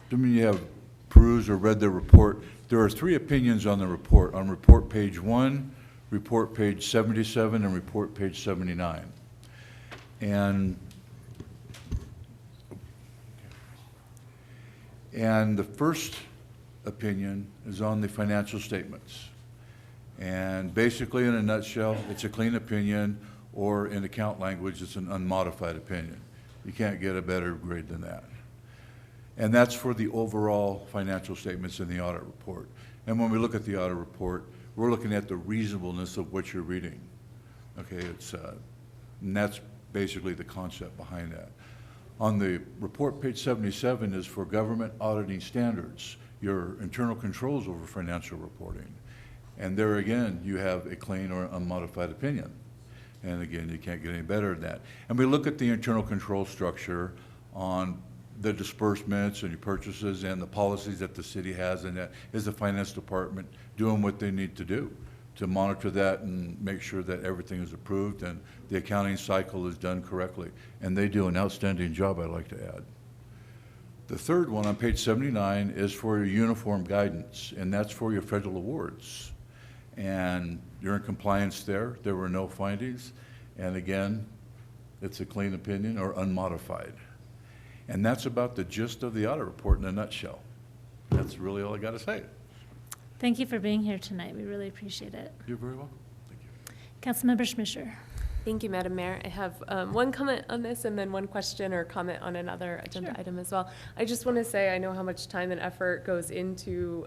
assuming you have perused or read the report, there are 3 opinions on the report. On report page 1, report page 77, and report page 79. And the first opinion is on the financial statements. And basically, in a nutshell, it's a clean opinion, or in account language, it's an unmodified opinion. You can't get a better grade than that. And that's for the overall financial statements in the audit report. And when we look at the audit report, we're looking at the reasonableness of what you're reading. Okay, and that's basically the concept behind that. On the report, page 77 is for government auditing standards, your internal controls over financial reporting. And there again, you have a clean or unmodified opinion. And again, you can't get any better than that. And we look at the internal control structure on the disbursements and your purchases and the policies that the city has, and that is the finance department doing what they need to do to monitor that and make sure that everything is approved and the accounting cycle is done correctly. And they do an outstanding job, I'd like to add. The third one on page 79 is for your uniform guidance, and that's for your federal awards. And you're in compliance there. There were no findings. And again, it's a clean opinion or unmodified. And that's about the gist of the audit report in a nutshell. That's really all I got to say. Thank you for being here tonight. We really appreciate it. You're very welcome. Thank you. Councilmember Schmischer. Thank you, Madam Mayor. I have one comment on this and then one question or comment on another agenda item as well. I just want to say I know how much time and effort goes into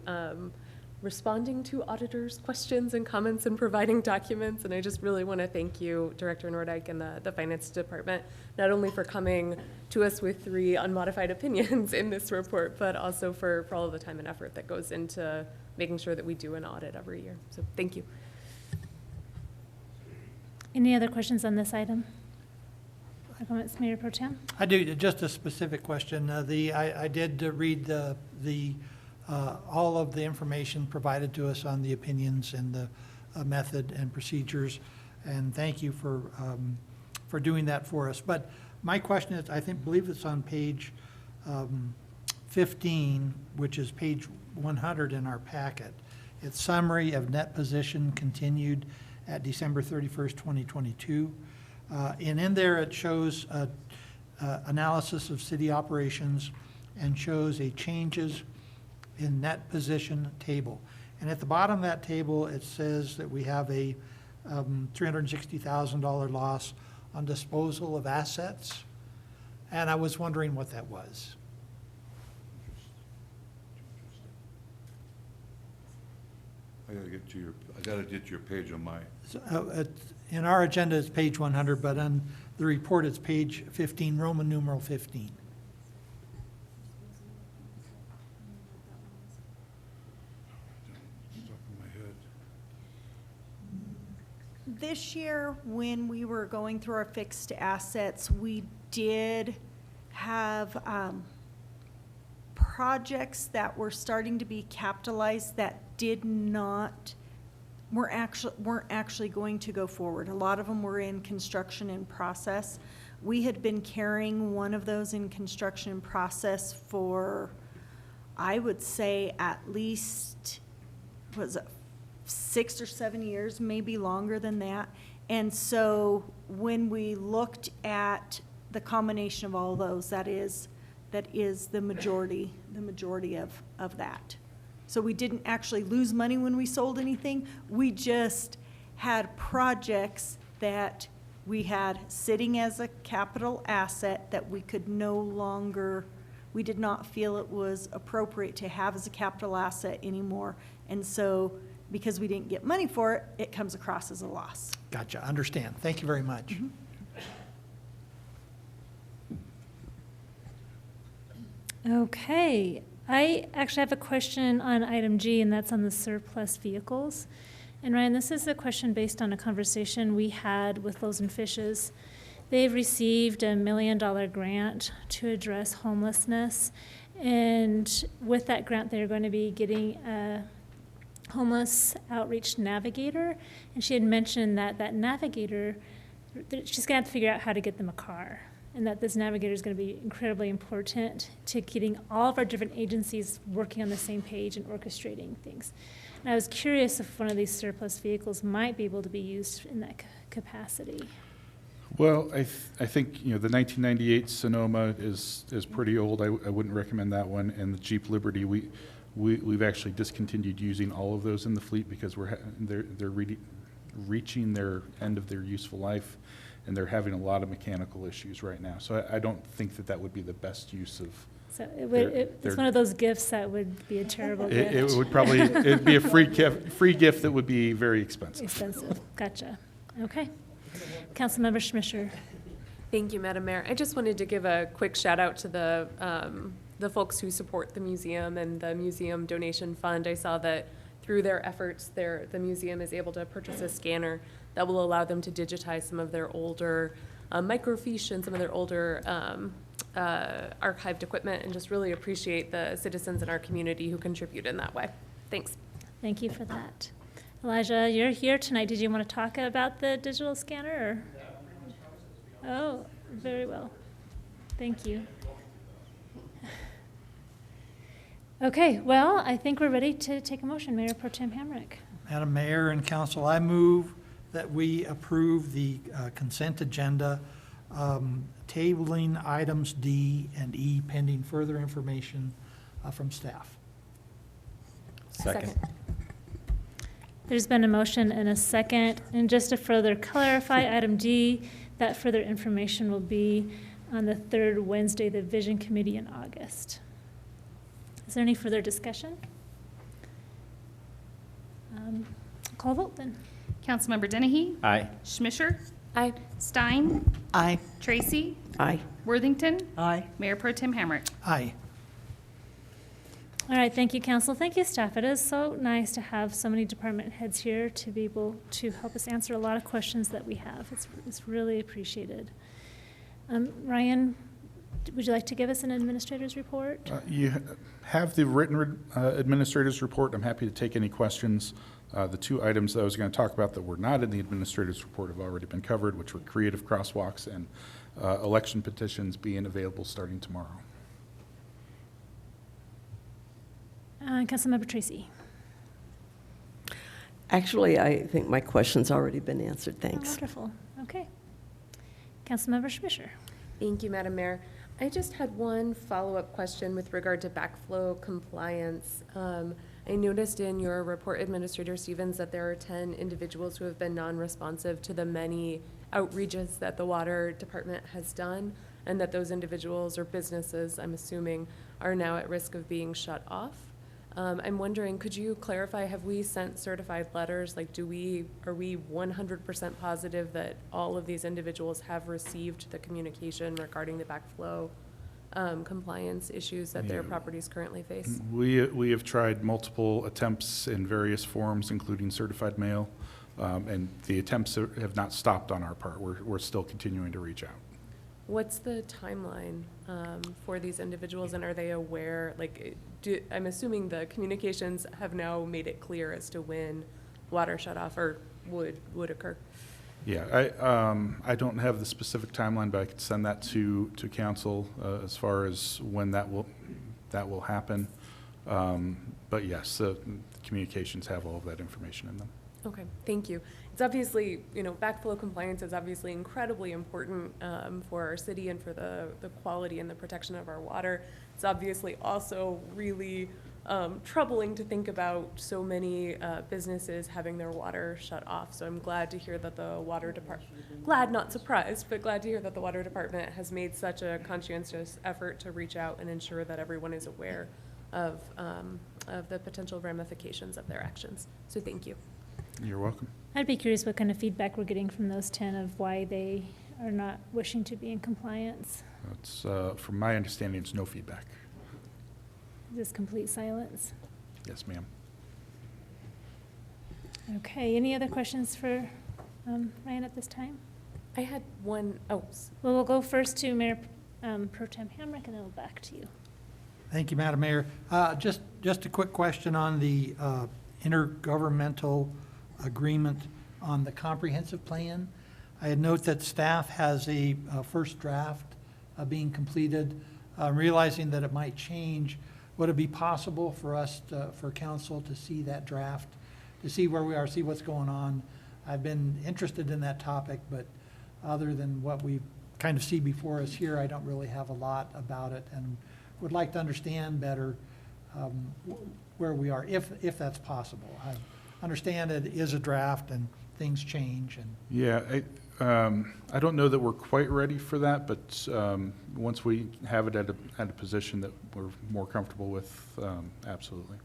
responding to auditors' questions and comments and providing documents, and I just really want to thank you, Director Nordyke, and the Finance Department, not only for coming to us with 3 unmodified opinions in this report, but also for all of the time and effort that goes into making sure that we do an audit every year. So thank you. Any other questions on this item? Comments, Mayor Pro Tem? I do, just a specific question. I did read all of the information provided to us on the opinions and the method and procedures, and thank you for doing that for us. But my question is, believe it's on page 15, which is page 100 in our packet. It's summary of net position continued at December 31st, 2022. And in there, it shows analysis of city operations and shows a changes in net position table. And at the bottom of that table, it says that we have a $360,000 loss on disposal of assets. And I was wondering what that was. I gotta get your page on my, So, in our agenda, it's page 100, but on the report, it's page 15, Roman numeral 15. stuck in my head. This year, when we were going through our fixed assets, we did have projects that were starting to be capitalized that weren't actually going to go forward. A lot of them were in construction in process. We had been carrying one of those in construction in process for, I would say, at least, was it 6 or 7 years, maybe longer than that. And so when we looked at the combination of all those, that is the majority of that. So we didn't actually lose money when we sold anything. We just had projects that we had sitting as a capital asset that we could no longer, we did not feel it was appropriate to have as a capital asset anymore. And so because we didn't get money for it, it comes across as a loss. Gotcha, understand. Thank you very much. Okay, I actually have a question on item G, and that's on the surplus vehicles. And Ryan, this is a question based on a conversation we had with Loaves and Fishes. They've received $1 million grant to address homelessness. And with that grant, they're going to be getting a homeless outreach navigator. And she had mentioned that that navigator, she's going to have to figure out how to get them a car. And that this navigator is going to be incredibly important to getting all of our different agencies working on the same page and orchestrating things. And I was curious if one of these surplus vehicles might be able to be used in that capacity. Well, I think, the 1998 Sonoma is pretty old. I wouldn't recommend that one. And the Jeep Liberty, we've actually discontinued using all of those in the fleet because they're reaching their end of their useful life, and they're having a lot of mechanical issues right now. So I don't think that would be the best use of. So it's one of those gifts that would be a terrible gift. It would probably, it'd be a free gift that would be very expensive. Expensive, gotcha. Okay. Councilmember Schmischer. Thank you, Madam Mayor. I just wanted to give a quick shout out to the folks who support the museum and the museum donation fund. I saw that through their efforts, the museum is able to purchase a scanner that will allow them to digitize some of their older microfiche and some of their older archived equipment, and just really appreciate the citizens in our community who contribute in that way. Thanks. Thank you for that. Elijah, you're here tonight. Did you want to talk about the digital scanner? Or? Oh, very well. Thank you. Okay, well, I think we're ready to take a motion. Mayor Pro Tem Hamrick. Madam Mayor and Council, I move that we approve the consent agenda, tabling items D and E pending further information from staff. Second. There's been a motion and a second. And just to further clarify, item D, that further information will be on the third Wednesday, the Vision Committee in August. Is there any further discussion? Call vote then. Councilmember Dennehy? Aye. Schmischer? Aye. Stein? Aye. Tracy? Aye. Worthington? Aye. Mayor Pro Tem Hamrick? Aye. All right, thank you, council. Thank you, staff. It is so nice to have so many department heads here to be able to help us answer a lot of questions that we have. It's really appreciated. Ryan, would you like to give us an administrator's report? You have the written administrator's report. I'm happy to take any questions. The two items that I was going to talk about that were not in the administrator's report have already been covered, which were creative crosswalks and election petitions being available starting tomorrow. Councilmember Tracy. Actually, I think my question's already been answered. Oh, Thanks. wonderful. Okay. Councilmember Schmischer. Thank you, Madam Mayor. I just had one follow-up question with regard to backflow compliance. I noticed in your report, Administrator Stevens, that there are 10 individuals who have been non-responsive to the many outreaches that the Water Department has done, and that those individuals or businesses, I'm assuming, are now at risk of being shut off. I'm wondering, could you clarify, have we sent certified letters? Like, are we 100% positive that all of these individuals have received the communication regarding the backflow compliance issues that their properties currently face? We have tried multiple attempts in various forms, including certified mail, and the attempts have not stopped on our part. We're still continuing to reach out. What's the timeline for these individuals, and are they aware, like, I'm assuming the communications have now made it clear as to when water shutoff or would occur? Yeah, I don't have the specific timeline, but I could send that to council as far as when that will happen. But yes, the communications have all of that information in them. Okay, thank you. It's obviously, backflow compliance is obviously incredibly important for our city and for the quality and the protection of our water. It's obviously also really troubling to think about so many businesses having their water shut off. So I'm glad to hear that the water department, glad, not surprised, but glad to hear that the water department has made such a conscientious effort to reach out and ensure that everyone is aware of the potential ramifications of their actions. So thank you. You're welcome. I'd be curious what kind of feedback we're getting from those 10 of why they are not wishing to be in compliance. It's, from my understanding, it's no feedback. Just complete silence. Yes, ma'am. Okay, any other questions for Ryan at this time? I had one. Oh. Well, we'll go first to Mayor Pro Tem Hamrick, and then we'll back to you. Thank you, Madam Mayor. Just a quick question on the intergovernmental agreement on the comprehensive plan. I had note that staff has a first draft being completed. Realizing that it might change, would it be possible for us, for council to see that draft, to see where we are, see what's going on? I've been interested in that topic, but other than what we kind of see before us here, I don't really have a lot about it, and would like to understand better where we are, if that's possible. I understand it is a draft and things change. And Yeah, I don't know that we're quite ready for that, but once we have it at a position that we're more comfortable with, absolutely.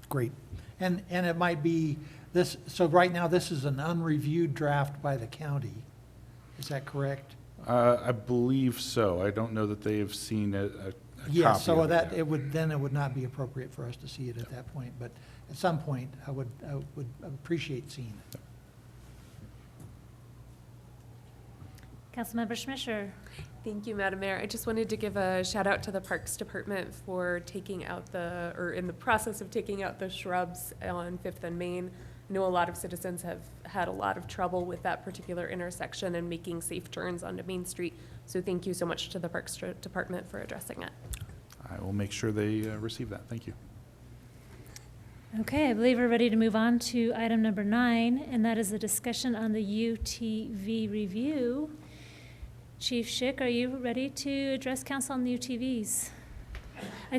Great. And it might be this, so right now this is an unreviewed draft by the county. Is that correct? I believe so. I don't know that they have seen a Yes, copy so of that yet. it would not be appropriate for us to see it at that point, but at some point, I would appreciate seeing it. Councilmember Schmischer. Thank you, Madam Mayor. I just wanted to give a shout out to the Parks Department for taking out or in the process of taking out the shrubs on 5th and Main. I know a lot of citizens have had a lot of trouble with that particular intersection and making safe turns onto Main Street. So thank you so much to the Parks Department for addressing it. I will make sure they receive that. Thank you. Okay, I believe we're ready to move on to item number 9, and that is a discussion on the UTV review. Chief Schick, are you ready to address council on the UTVs? I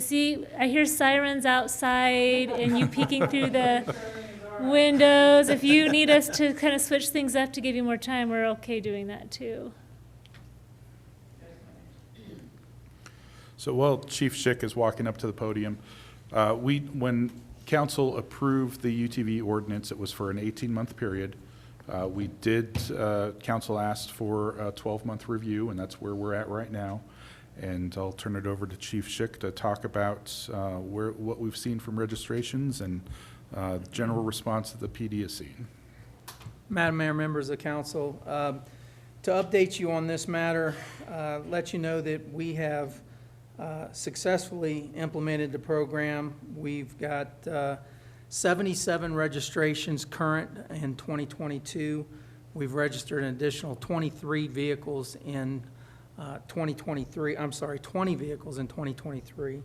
hear sirens outside and you peeking through the windows. If you need us to kind of switch things up to give you more time, we're okay doing that too. So while Chief Schick is walking up to the podium, when council approved the UTV ordinance, it was for an 18-month period. Council asked for a 12-month review, and that's where we're at right now. And I'll turn it over to Chief Schick to talk about what we've seen from registrations and general response that the PD has seen. Madam Mayor, members of council, to update you on this matter, let you know that we have successfully implemented the program. We've got 77 registrations current in 2022. We've registered an additional 23 vehicles in 2023. I'm sorry, 20 vehicles in 2023.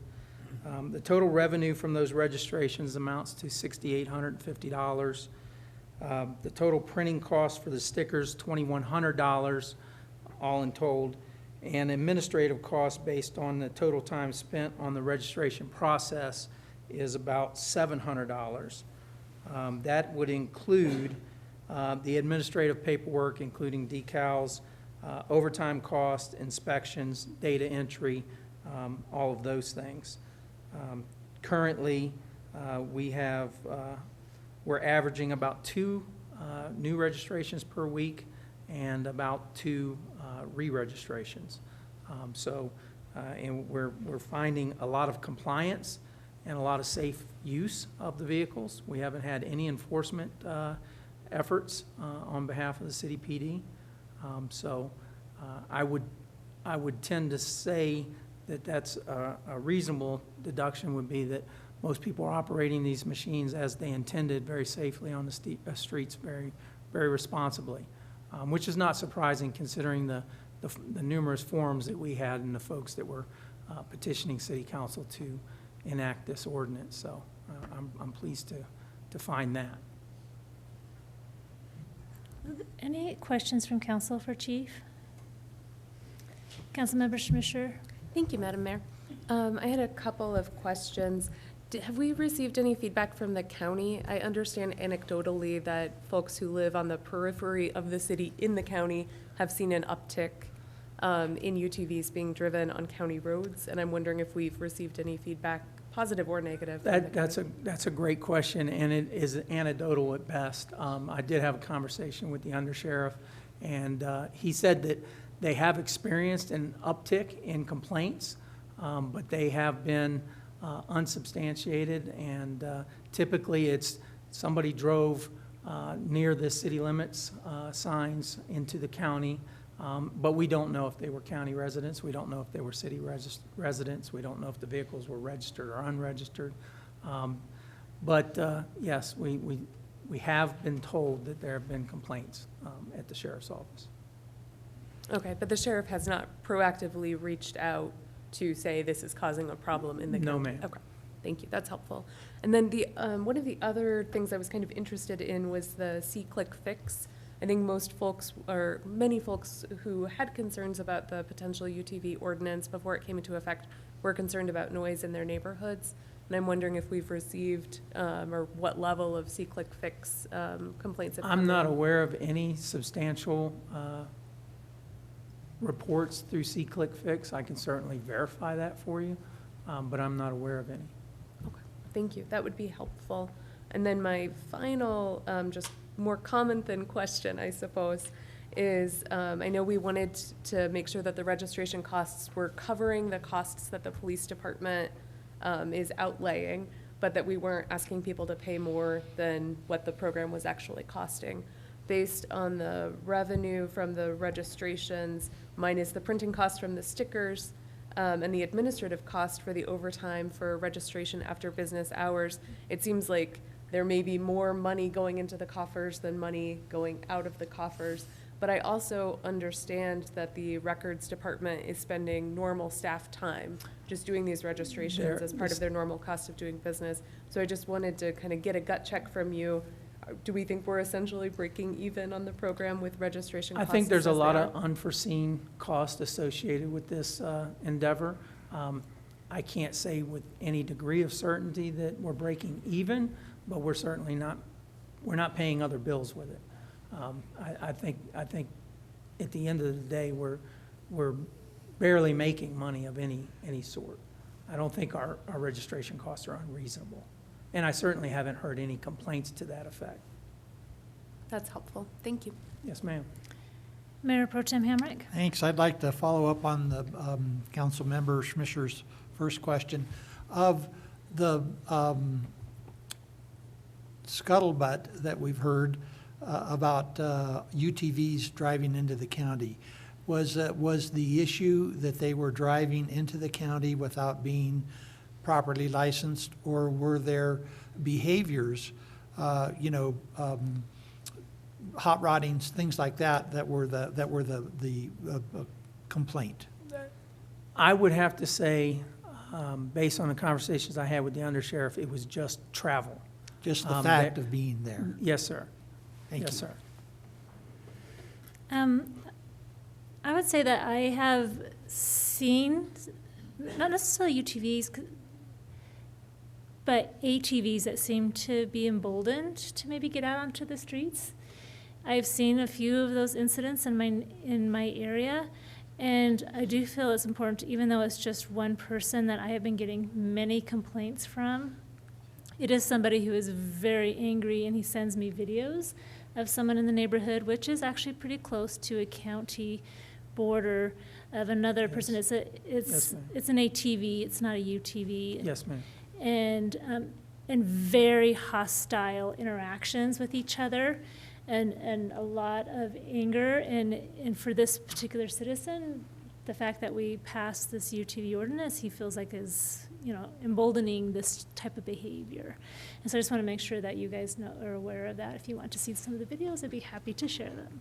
The total revenue from those registrations amounts to $6,850. The total printing cost for the stickers, $2,100, all in told, and administrative cost based on the total time spent on the registration process is about $700. That would include the administrative paperwork, including decals, overtime cost, inspections, data entry, all of those things. Currently, we're averaging about 2 new registrations per week and about 2 re-registrations. And we're finding a lot of compliance and a lot of safe use of the vehicles. We haven't had any enforcement efforts on behalf of the city PD. I would tend to say that that's a reasonable deduction would be that most people are operating these machines as they intended, very safely on the streets, very, very responsibly, which is not surprising considering the numerous forums that we had and the folks that were petitioning City Council to enact this ordinance. So I'm pleased to find that. Any questions from council for Chief? Councilmember Schmischer? Thank you, Madam Mayor. I had a couple of questions. Have we received any feedback from the county? I understand anecdotally that folks who live on the periphery of the city in the county have seen an uptick in UTVs being driven on county roads, and I'm wondering if we've received any feedback, positive or negative. That's a great question, and it is anecdotal at best. I did have a conversation with the undersheriff, and he said that they have experienced an uptick in complaints, but they have been unsubstantiated, and typically it's somebody drove near the city limits signs into the county, but we don't know if they were county residents. We don't know if they were city residents. We don't know if the vehicles were registered or unregistered. But yes, we have been told that there have been complaints at the sheriff's office. Okay, but the sheriff has not proactively reached out to say this is causing a problem in the county? No, ma'am. Okay, thank you, that's helpful. And then the one of the other things I was kind of interested in was the C-Click fix. I think most folks, or many folks who had concerns about the potential UTV ordinance before it came into effect were concerned about noise in their neighborhoods. And I'm wondering if we've received, or what level of C-Click fix complaints have come in. I'm not aware of any substantial reports through C-Click Fix. I can certainly verify that for you, but I'm not aware of any. Okay, thank you. That would be helpful. And then my final, just more comment than question, I suppose, is I know we wanted to make sure that the registration costs were covering the costs that the police department is outlaying, but that we weren't asking people to pay more than what the program was actually costing. Based on the revenue from the registrations minus the printing cost from the stickers and the administrative cost for the overtime for registration after business hours, it seems like there may be more money going into the coffers than money going out of the coffers. But I also understand that the records department is spending normal staff time just doing these registrations as part of their normal cost of doing business. So I just wanted to kind of get a gut check from you. Do we think we're essentially breaking even on the program with registration costs? I think there's a lot as of unforeseen cost associated with this endeavor. I can't say with any degree of certainty that we're breaking even, but we're certainly not, we're not paying other bills with it. I think at the end of the day, we're barely making money of any sort. I don't think our registration costs are unreasonable. And I certainly haven't heard any complaints to that effect. That's helpful. Thank you. Yes, ma'am. Mayor Pro Tem Hamrick. Thanks. I'd like to follow up on the council member Schmischer's first question. Of the scuttlebutt that we've heard about UTVs driving into the county, was the issue that they were driving into the county without being properly licensed, or were there behaviors, hot roddings, things like that, that were the complaint? I would have to say, based on the conversations I had with the undersheriff, it was just travel. Just the fact of being there? Yes, sir. Thank Yes, you. sir. I would say that I have seen, not necessarily UTVs, but ATVs that seem to be emboldened to maybe get out onto the streets. I've seen a few of those incidents in my area, and I do feel it's important, even though it's just one person that I have been getting many complaints from. It is somebody who is very angry, and he sends me videos of someone in the neighborhood, which is actually pretty close to a county border, of another person. It's an ATV. It's not a UTV. Yes, ma'am. And very hostile interactions with each other, and a lot of anger. And for this particular citizen, the fact that we passed this UTV ordinance, he feels like is emboldening this type of behavior. And so I just want to make sure that you guys are aware of that. If you want to see some of the videos, I'd be happy to share them.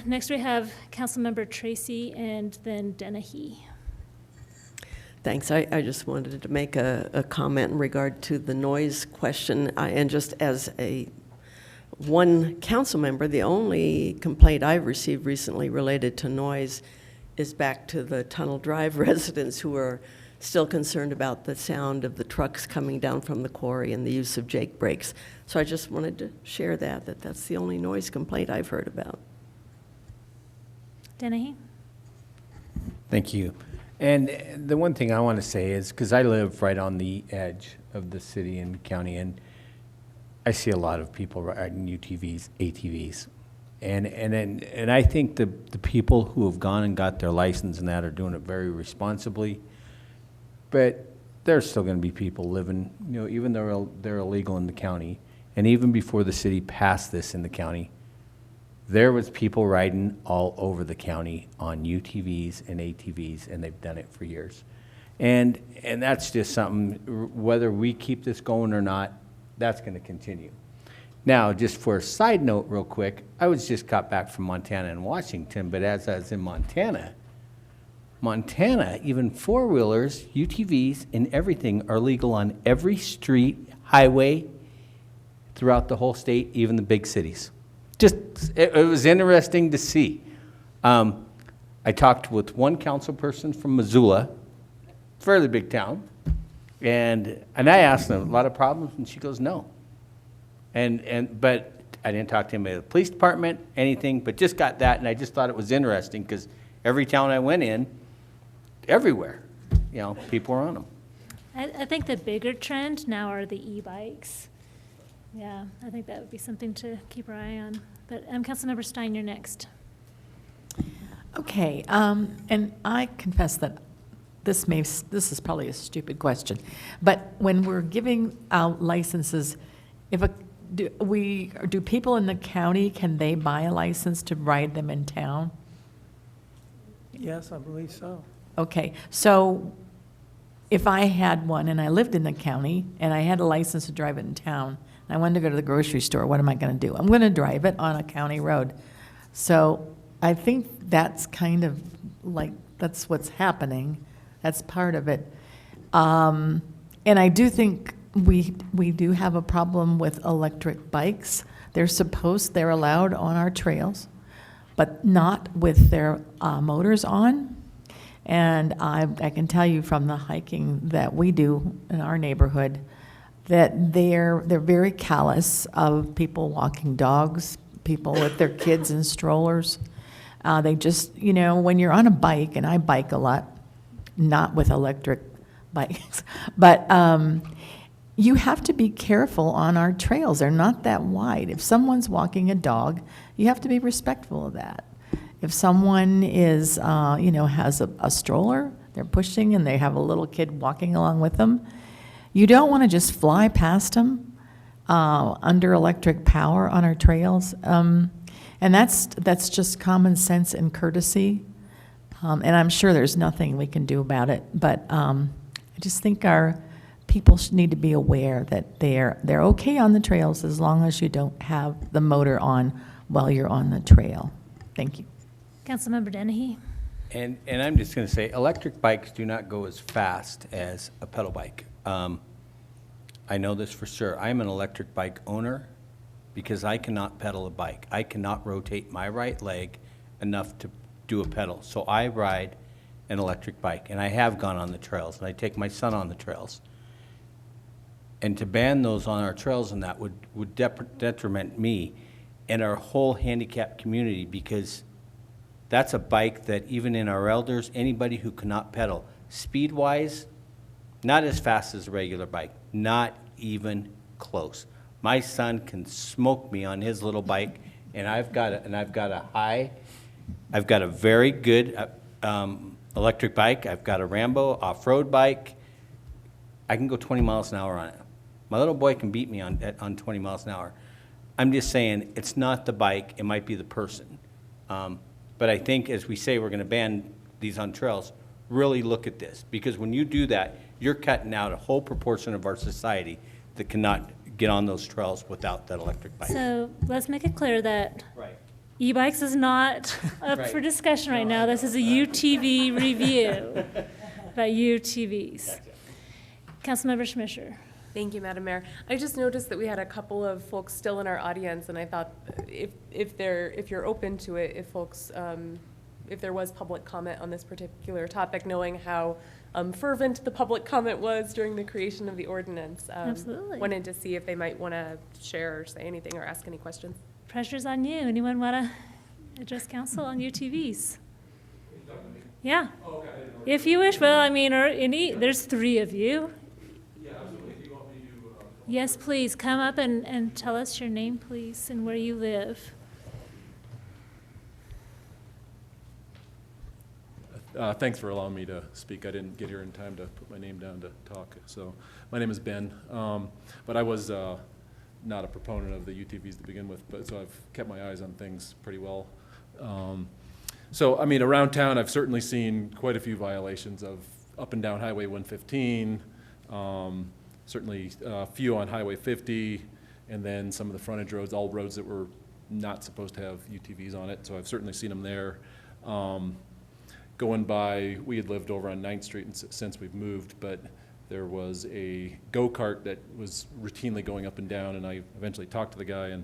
Next we have Councilmember Tracy and then Dennehy. Thanks. I just wanted to make a comment in regard to the noise question. And just as one council member, the only complaint I've received recently related to noise is back to the Tunnel Drive residents who are still concerned about the sound of the trucks coming down from the quarry and the use of Jake brakes. So I just wanted to share that's the only noise complaint I've heard about. Dennehy? Thank you. And the one thing I want to say is, because I live right on the edge of the city and county, and I see a lot of people riding UTVs, ATVs. And I think the people who have gone and got their license and that are doing it very responsibly. But there's still going to be people living, even though they're illegal in the county. And even before the city passed this in the county, there was people riding all over the county on UTVs and ATVs, and they've done it for years. And that's just something, whether we keep this going or not, that's going to continue. Now, just for a side note real quick, I was just got back from Montana and Washington, but as I was in Montana, even four-wheelers, UTVs, and everything are legal on every street, highway, throughout the whole state, even the big cities. It was interesting to see. I talked with one council person from Missoula, fairly big town, and I asked them a lot of problems, and she goes, no. But I didn't talk to anybody at the police department, anything, but just got that, and I just thought it was interesting because every town I went in, everywhere, people are on them. I think the bigger trend now are the e-bikes. Yeah, I think that would be something to keep our eye on. But Councilmember Stein, you're next. Okay, and I confess that this is probably a stupid question, but when we're giving out licenses, do people in the county, can they buy a license to ride them in town? Yes, I believe so. Okay, so if I had one and I lived in the county and I had a license to drive it in town, and I wanted to go to the grocery store, what am I going to do? I'm going to drive it on a county road. So I think that's kind of like, that's what's happening. That's part of it. And I do think we do have a problem with electric bikes. They're allowed on our trails, but not with their motors on. And I can tell you from the hiking that we do in our neighborhood that they're very callous of people walking dogs, people with their kids in strollers. They just, when you're on a bike, and I bike a lot, not with electric bikes, but you have to be careful on our trails. They're not that wide. If someone's walking a dog, you have to be respectful of that. If someone is, has a stroller, they're pushing and they have a little kid walking along with them, you don't want to just fly past them under electric power on our trails. And that's just common sense and courtesy. And I'm sure there's nothing we can do about it. But I just think our people should need to be aware that they're okay on the trails as long as you don't have the motor on while you're on the trail. Thank you. Councilmember Dennehy. And I'm just going to say, electric bikes do not go as fast as a pedal bike. I know this for sure. I'm an electric bike owner because I cannot pedal a bike. I cannot rotate my right leg enough to do a pedal. So I ride an electric bike, and I have gone on the trails, and I take my son on the trails. And to ban those on our trails and that would detriment me and our whole handicapped community, because that's a bike that even in our elders, anybody who cannot pedal, speed-wise, not as fast as a regular bike, not even close. My son can smoke me on his little bike, and I've got a very good electric bike. I've got a Rambo off-road bike. I can go 20 miles an hour on it. My little boy can beat me on 20 miles an hour. I'm just saying, it's not the bike, it might be the person. But I think, as we say, we're going to ban these on trails, really look at this. Because when you do that, you're cutting out a whole proportion of our society that cannot get on those trails without that electric bike. So let's make it clear that Right. e-bikes is not up for discussion right now. This is a UTV review about UTVs. Councilmember Schmischer. Thank you, Madam Mayor. I just noticed that we had a couple of folks still in our audience, and I thought if you're open to it, if folks, if there was public comment on this particular topic, knowing how fervent the public comment was during the creation of the ordinance. Absolutely. Wanted to see if they might want to share or say anything or ask any questions. Pressure's on you. Anyone want to address council on UTVs? Yeah. If you wish. Well, I mean, there's three of you. Yes, please, come up and tell us your name, please, and where you live. Thanks for allowing me to speak. I didn't get here in time to put my name down to talk. So my name is Ben, but I was not a proponent of the UTVs to begin with, but so I've kept my eyes on things pretty well. So, I mean, around town, I've certainly seen quite a few violations of up and down Highway 115, certainly a few on Highway 50, and then some of the frontage roads, all roads that were not supposed to have UTVs on it, so I've certainly seen them there. Going by, we had lived over on 9th Street since we've moved, but there was a go-kart that was routinely going up and down, and I eventually talked to the guy, and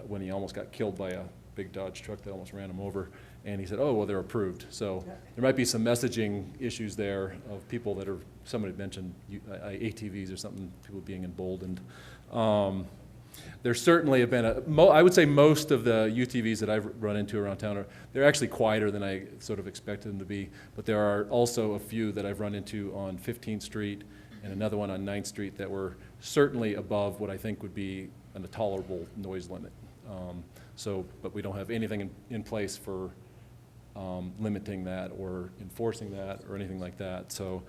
when he almost got killed by a big Dodge truck that almost ran him over, and he said, oh, well, they're approved. So there might be some messaging issues there of people that are, somebody mentioned ATVs or something, people being emboldened. There certainly have been I would say most of the UTVs that I've run into around town they're actually quieter than I sort of expected them to be, but there are also a few that I've run into on 15th Street and another one on 9th Street that were certainly above what I think would be a tolerable noise limit. But we don't have anything in place for limiting that or enforcing that or anything like that. So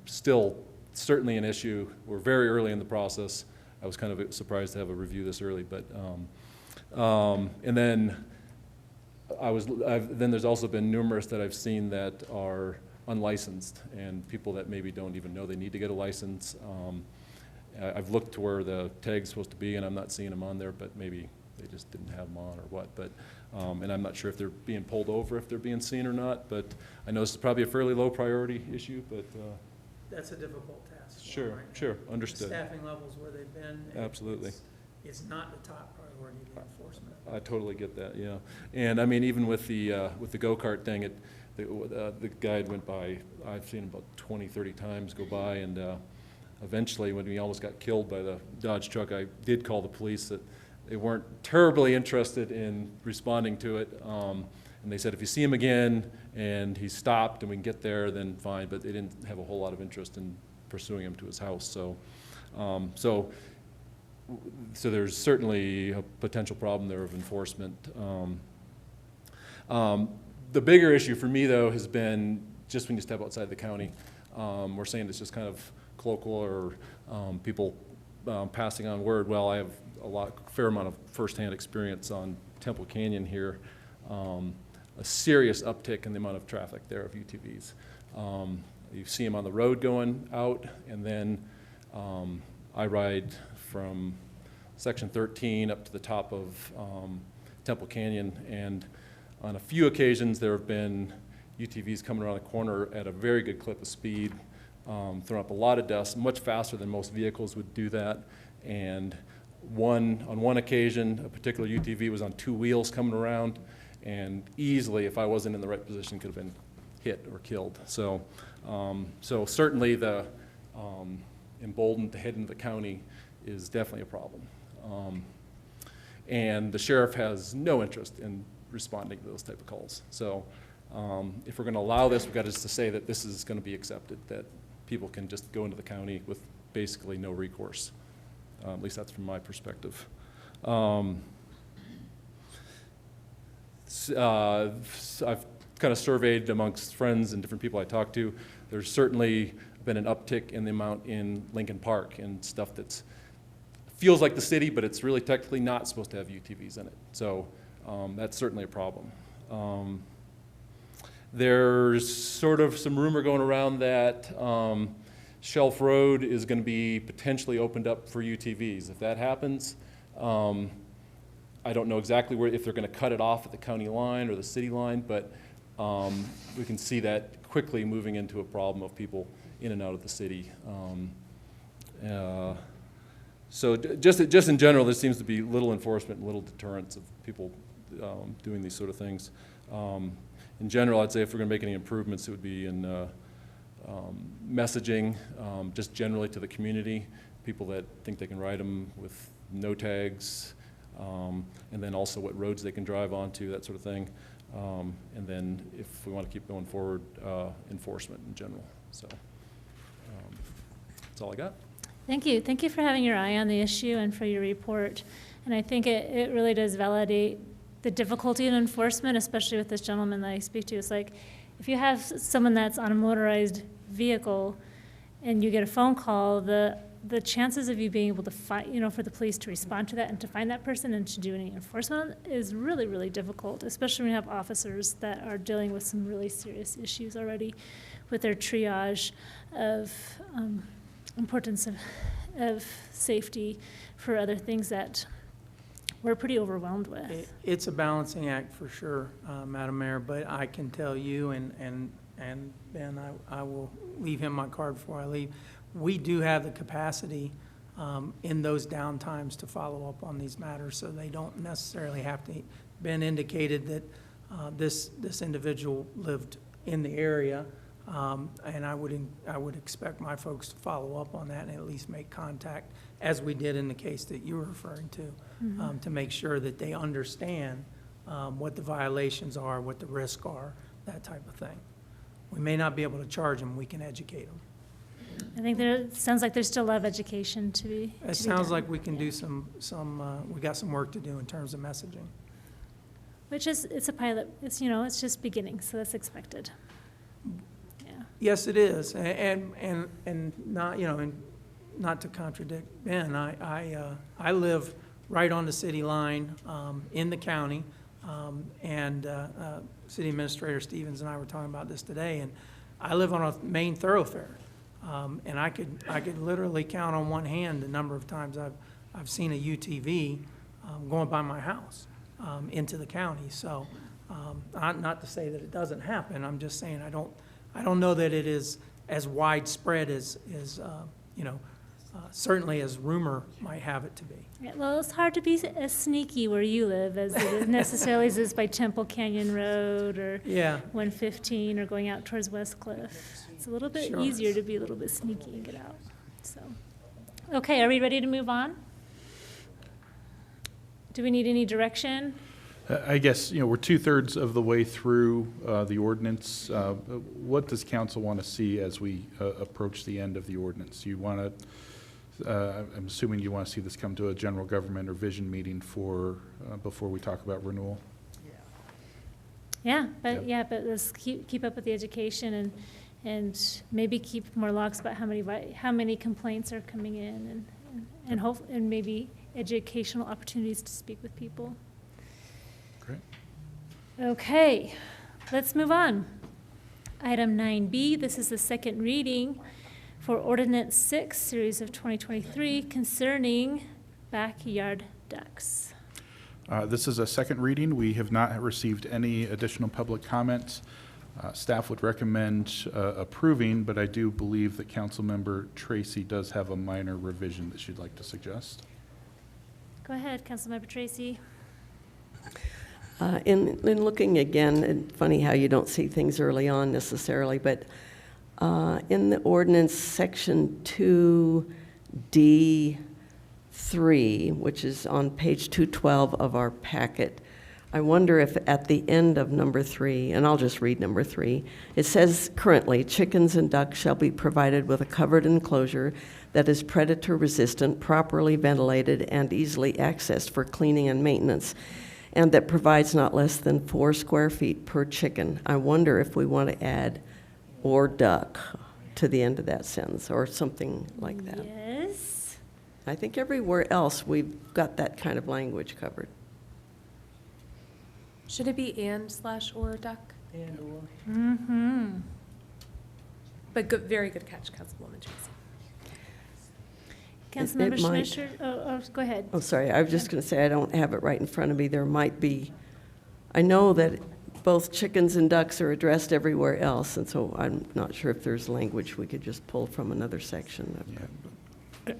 still certainly an issue. We're very early in the process. I was kind of surprised to have a review this early, but and then then there's also been numerous that I've seen that are unlicensed and people that maybe don't even know they need to get a license. I've looked to where the tag's supposed to be and I'm not seeing them on there, but maybe they just didn't have them on or what. But and I'm not sure if they're being pulled over, if they're being seen or not. But I know this is probably a fairly low priority issue, but. That's a difficult task. Sure, right sure, now. understood. The staffing levels where they've been. Absolutely. It's not the top priority, the enforcement. I totally get that, yeah. And I mean, even with the go-kart thing, the guide went by, I've seen about 20, 30 times go by, and eventually when he almost got killed by the Dodge truck, I did call the police that they weren't terribly interested in responding to it. And they said, if you see him again and he's stopped and we can get there, then fine, but they didn't have a whole lot of interest in pursuing him to his house. So So there's certainly a potential problem there of enforcement. The bigger issue for me, though, has been just when you step outside the county. We're saying it's just kind of colloquial or people passing on word. Well, I have fair amount of firsthand experience on Temple Canyon here. A serious uptick in the amount of traffic there of UTVs. You see them on the road going out, and then I ride from Section 13 up to the top of Temple Canyon, and on a few occasions there have been UTVs coming around the corner at a very good clip of speed, throwing up a lot of dust, much faster than most vehicles would do that. And on one occasion, a particular UTV was on 2 wheels coming around, and easily, if I wasn't in the right position, could have been hit or killed. So certainly the emboldened to head into the county is definitely a problem. And the sheriff has no interest in responding to those type of calls. So if we're going to allow this, we've got to say that this is going to be accepted, that people can just go into the county with basically no recourse. At least that's from my perspective. I've kind of surveyed amongst friends and different people I talk to. There's certainly been an uptick in the amount in Lincoln Park and stuff that feels like the city, but it's really technically not supposed to have UTVs in it. So that's certainly a problem. There's sort of some rumor going around that Shelf Road is going to be potentially opened up for UTVs. If that happens, I don't know exactly if they're going to cut it off at the county line or the city line, but we can see that quickly moving into a problem of people in and out of the city. So just in general, there seems to be little enforcement and little deterrence of people doing these sort of things. In general, I'd say if we're going to make any improvements, it would be in messaging, just generally to the community, people that think they can ride them with no tags, and then also what roads they can drive onto, that sort of thing. And then if we want to keep going forward, enforcement in general. So that's all I got. Thank you. Thank you for having your eye on the issue and for your report. And I think it really does validate the difficulty in enforcement, especially with this gentleman that I speak to. It's like, if you have someone that's on a motorized vehicle and you get a phone call, the chances of you being able to find, for the police to respond to that and to find that person and to do any enforcement is really, really difficult, especially when you have officers that are dealing with some really serious issues already with their triage of importance of safety for other things that we're pretty overwhelmed with. It's a balancing act for sure, Madam Mayor, but I can tell you, and Ben, I will leave him my card before I leave, we do have the capacity in those downtimes to follow up on these matters, so they don't necessarily have to. Ben indicated that this individual lived in the area, and I would expect my folks to follow up on that and at least make contact, as we did in the case that you were referring to, to make sure that they understand what the violations are, what the risks are, that type of thing. We may not be able to charge them, we can educate them. I think it sounds like there's still a lot of education to be It sounds like we can do we got some work to do in terms of messaging. Which is, it's a pilot, it's just beginning, so that's expected. Yeah. Yes, it is, and not, and not to contradict Ben, I live right on the city line in the county, and City Administrator Stevens and I were talking about this today, and I live on a main thoroughfare. And I could literally count on one hand the number of times I've seen a UTV going by my house into the county. So, not to say that it doesn't happen. I'm just saying I don't know that it is as widespread as certainly as rumor might have it to be. Yeah, well, it's hard to be as sneaky where you live as it is necessarily is by Temple Canyon Road or 115 or going out towards West Cliff. It's a little bit easier to be a little bit sneaky and get out. So, okay, are we ready to move on? Do we need any direction? I guess, we're 2/3 of the way through the ordinance. What does council want to see as we approach the end of the ordinance? You want to I'm assuming you want to see this come to a general government or vision meeting before we talk about renewal. Yeah, but let's keep up with the education and maybe keep more logs about how many complaints are coming in and maybe educational opportunities to speak with people. Great. Okay, let's move on. Item 9B, this is the second reading for Ordinance 6, Series of 2023, concerning backyard ducks. This is a second reading. We have not received any additional public comments. Staff would recommend approving, but I do believe that Councilmember Tracy does have a minor revision that she'd like to suggest. Go ahead, Councilmember Tracy. In looking again, and funny how you don't see things early on necessarily, but in the ordinance section 2D3, which is on page 212 of our packet, I wonder if at the end of number 3, and I'll just read number 3, it says currently, chickens and ducks shall be provided with a covered enclosure that is predator resistant, properly ventilated, and easily accessed for cleaning and maintenance, and that provides not less than 4 square feet per chicken. I wonder if we want to add or duck to the end of that sentence or something like that. Yes. I think everywhere else we've got that kind of language covered. Should it be and/or duck? And or. Mm-hmm. But good, very good catch, Councilwoman Tracy. Councilmember It might. Schmischer, go ahead. Oh, sorry, I was just going to say, I don't have it right in front of me. There might be, I know that both chickens and ducks are addressed everywhere else, and so I'm not sure if there's language we could just pull from another section.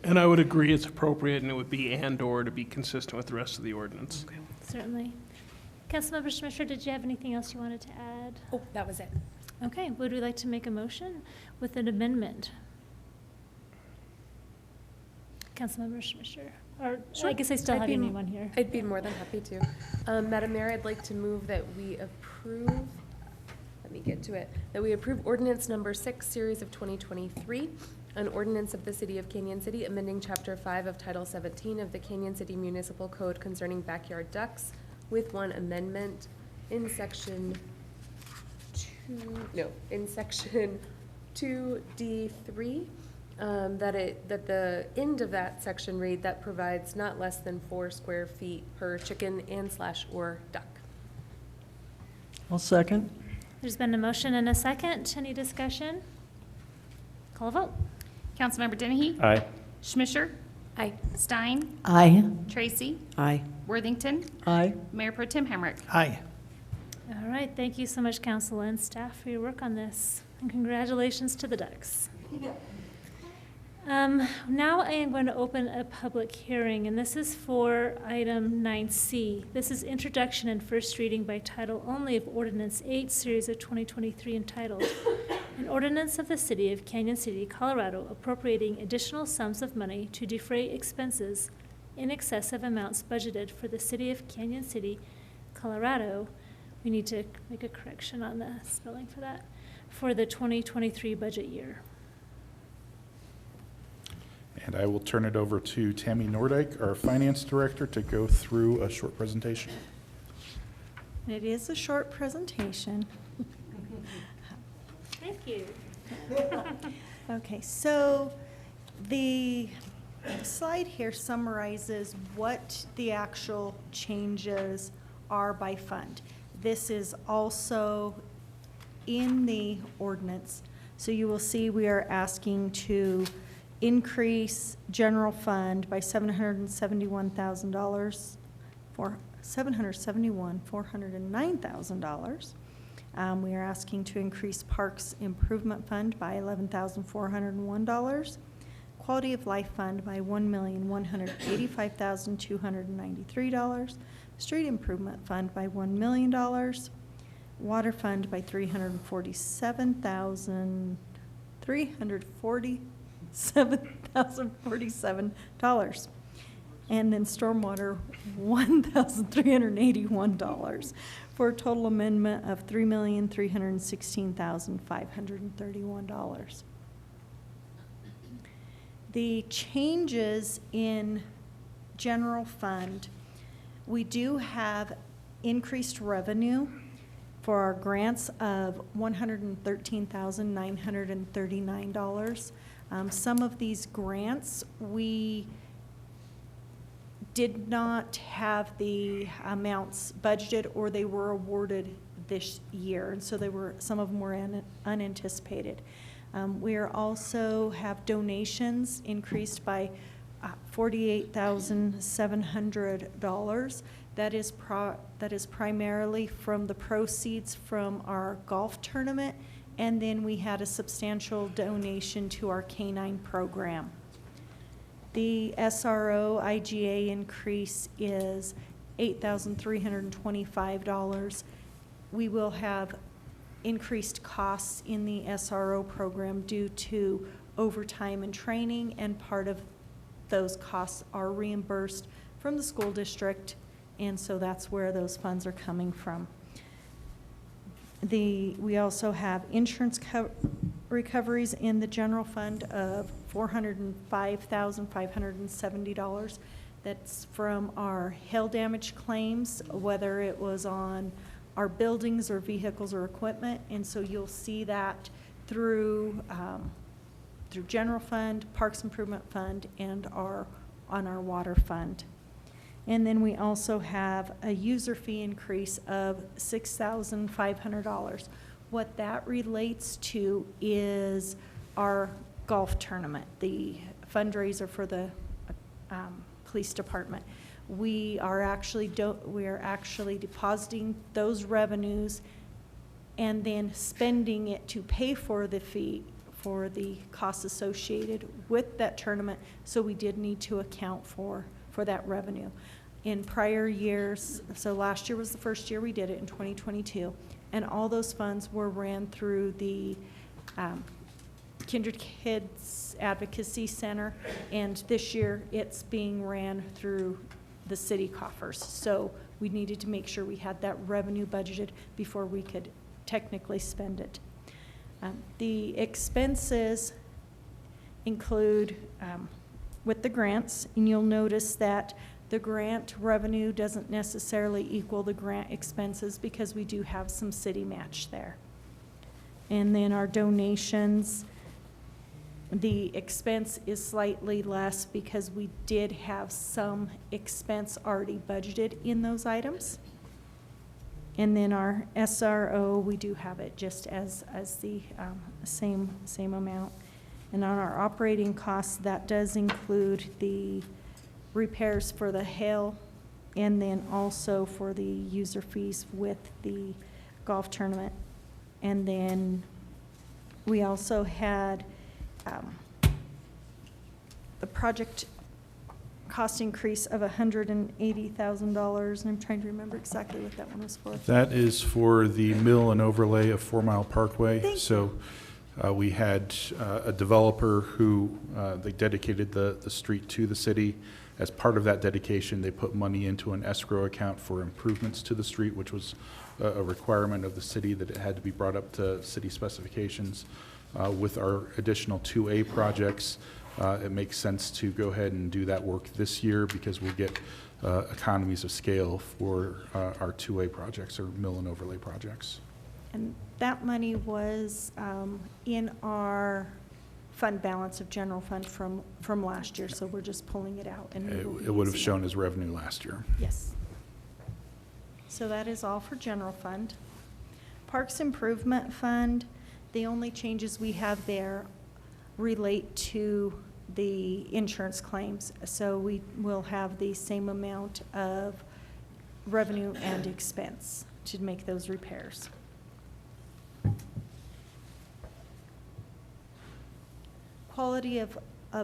And I would agree it's appropriate, and it would be and/or to be consistent with the rest of the ordinance. Okay. Certainly. Councilmember Schmischer, did you have anything else you wanted to add? Oh, that was it. Okay, would we like to make a motion with an amendment? Councilmember Schmischer, or Sure. I guess I still I'd have be your m- name on here. I'd be more than happy to. Madam Mayor, I'd like to move that we approve, let me get to it, that we approve ordinance number 6, series of 2023, an ordinance of the City of Canyon City amending Chapter 5 of Title 17 of the Canyon City Municipal Code concerning backyard ducks with one amendment in section 2D3. That the end of that section read that provides not less than 4 square feet per chicken and/or duck. I'll second. There's been a motion and a second. Any discussion? Call a vote. Councilmember Dennehy? Aye. Schmischer? Aye. Stein? Aye. Tracy? Aye. Worthington? Aye. Mayor Pro Tem Hamrick? Aye. All right, thank you so much, council and staff, for your work on this, and congratulations to the ducks. Now I am going to open a public hearing, and this is for item 9C. This is introduction and first reading by title only of Ordinance 8, Series of 2023, entitled, An Ordinance of the City of Canyon City, Colorado, appropriating additional sums of money to defray expenses in excess of amounts budgeted for the City of Canyon City, Colorado. We need to make a correction on the spelling for that, for the 2023 budget year. And I will turn it over to Tammy Nordyke, our Finance Director, to go through a short presentation. It is a short presentation. Thank you. Okay, so the slide here summarizes what the actual changes are by fund. This is also in the ordinance. So you will see we are asking to increase general fund by $771,000 for $409,000. We are asking to increase Parks Improvement Fund by $11,401. Quality of Life Fund by $1,185,293. Street Improvement Fund by $1 million. Water Fund by $347,047. And then Stormwater, $1,381, for a total amendment of $3,316,531. The changes in general fund, we do have increased revenue for our grants of $113,939. Some of these grants, we did not have the amounts budgeted, or they were awarded this year, and so some of them were unanticipated. We are also have donations increased by $48,700. That is primarily from the proceeds from our golf tournament, and then we had a substantial donation to our K-9 program. The SRO IGA increase is $8,325. We will have increased costs in the SRO program due to overtime and training, and part of those costs are reimbursed from the school district, and so that's where those funds are coming from. We also have insurance recoveries in the general fund of $405,570. That's from our hail damage claims, whether it was on our buildings or vehicles or equipment, and so you'll see that through general fund, parks improvement fund, and on our water fund. And then we also have a user fee increase of $6,500. What that relates to is our golf tournament, the fundraiser for the police department. We are actually depositing those revenues and then spending it to pay for the fee for the costs associated with that tournament. So we did need to account for that revenue. In prior years, so last year was the first year we did it in 2022, and all those funds were ran through the Kindred Kids Advocacy Center, and this year it's being ran through the city coffers. So we needed to make sure we had that revenue budgeted before we could technically spend it. The expenses include with the grants, and you'll notice that the grant revenue doesn't necessarily equal the grant expenses because we do have some city match there. And then our donations, the expense is slightly less because we did have some expense already budgeted in those items. And then our SRO, we do have it just as the same amount. And on our operating costs, that does include the repairs for the hail, and then also for the user fees with the golf tournament. And then we also had the project cost increase of $180,000, and I'm trying to remember exactly what that one was for. That is for the mill and overlay of 4 Mile Parkway. So we had a developer who they dedicated the street to the city. As part of that dedication, they put money into an escrow account for improvements to the street, which was a requirement of the city that it had to be brought up to city specifications. With our additional 2A projects, it makes sense to go ahead and do that work this year because we'll get economies of scale for our 2A projects or mill and overlay projects. And that money was in our fund balance of general fund from last year, so we're just pulling it out. And it would have shown as revenue last year. Yes. So that is all for general fund. Parks Improvement Fund, the only changes we have there relate to the insurance claims. So we will have the same amount of revenue and expense to make those repairs. Quality of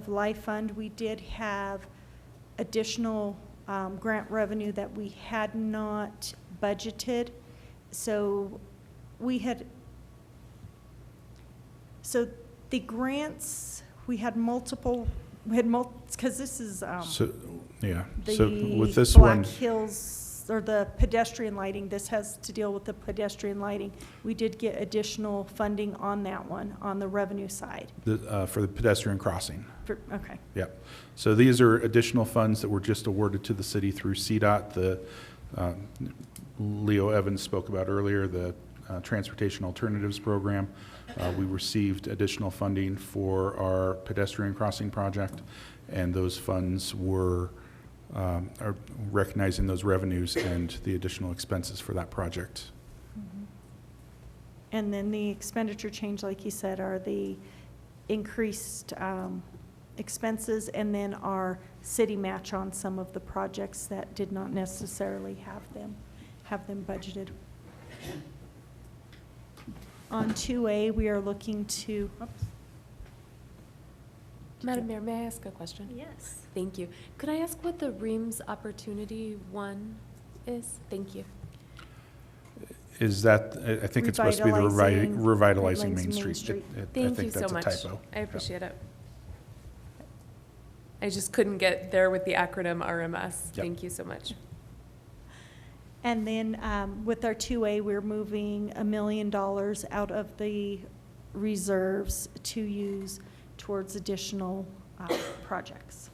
Life Fund, we did have additional grant revenue that we had not budgeted. So the grants, we had multiple, because this is So, yeah, the so with this Black one, Hills or the pedestrian lighting. This has to deal with the pedestrian lighting. We did get additional funding on that one, on the revenue side. For the pedestrian crossing. Okay. Yep. So these are additional funds that were just awarded to the city through CDOT. The Leo Evans spoke about earlier, the Transportation Alternatives Program. We received additional funding for our pedestrian crossing project, and those funds are recognizing those revenues and the additional expenses for that project. And then the expenditure change, like you said, are the increased expenses, and then our city match on some of the projects that did not necessarily have them budgeted. On 2A, we are looking to, Madam Mayor, may I ask a question? Yes. Thank you. Could I ask what the Reams Opportunity 1 is? Thank you. Is that, I think it's supposed to be the revitalizing Main Street. I Thank think you so that's a much. typo. I appreciate it. I just couldn't get there with the acronym RMS. Yep. Thank you so much. and then with our 2A, we're moving $1 million out of the reserves to use towards additional projects.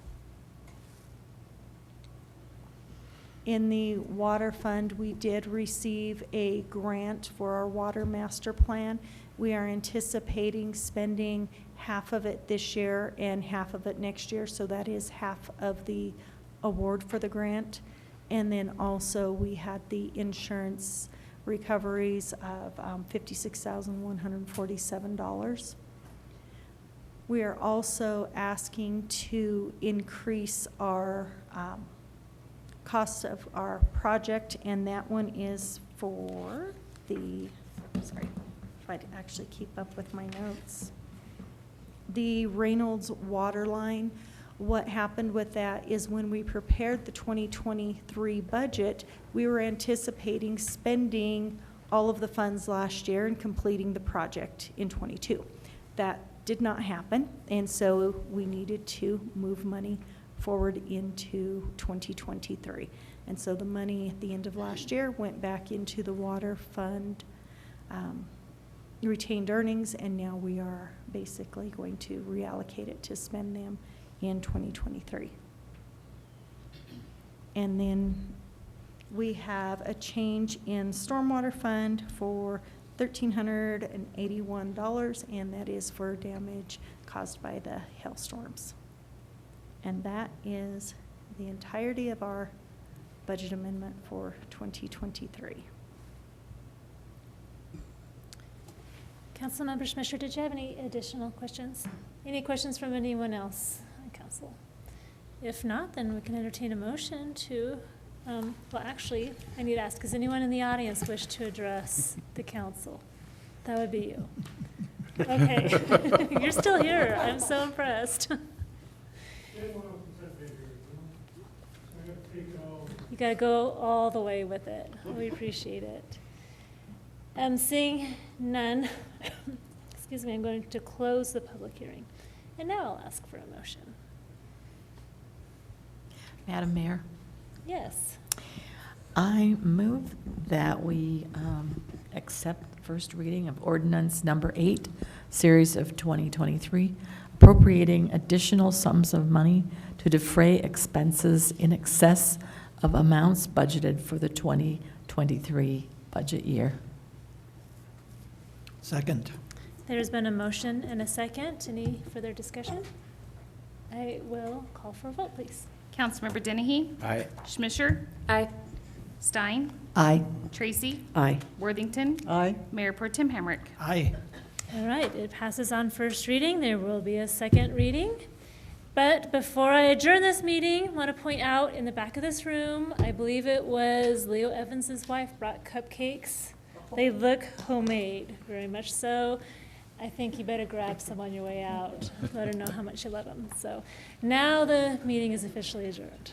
In the water fund, we did receive a grant for our water master plan. We are anticipating spending half of it this year and half of it next year, so that is half of the award for the grant. And then also we had the insurance recoveries of $56,147. We are also asking to increase our cost of our project, and that one is for the, sorry, if I actually keep up with my notes. The Reynolds water line, what happened with that is when we prepared the 2023 budget, we were anticipating spending all of the funds last year and completing the project in '22. That did not happen, and so we needed to move money forward into 2023. And so the money at the end of last year went back into the water fund retained earnings, and now we are basically going to reallocate it to spend them in 2023. And then we have a change in stormwater fund for $1,381, and that is for damage caused by the hailstorms. And that is the entirety of our budget amendment for 2023. Councilmember Schmischer, did you have any additional questions? Any questions from anyone else on council? If not, then we can entertain a motion to, well, actually, I need to ask, does anyone in the audience wish to address the council? That would be you. Okay. You're still here. I'm so impressed. You got to go all the way with it. We appreciate it. Seeing none, excuse me, I'm going to close the public hearing. And now I'll ask for a motion. Madam Mayor, Yes. I move that we accept first reading of ordinance number 8, series of 2023, appropriating additional sums of money to defray expenses in excess of amounts budgeted for the 2023 budget year. Second. There's been a motion and a second. Any further discussion? I will call for a vote, please. Councilmember Dennehy? Aye. Schmischer? Aye. Stein? Aye. Tracy? Aye. Worthington? Aye. Mayor Pro Tem Hamrick? Aye. All right, it passes on first reading. There will be a second reading. But before I adjourn this meeting, I want to point out in the back of this room, I believe it was Leo Evans's wife brought cupcakes. They look homemade, very much so. I think you better grab some on your way out. Let her know how much you love them. So now the meeting is officially adjourned.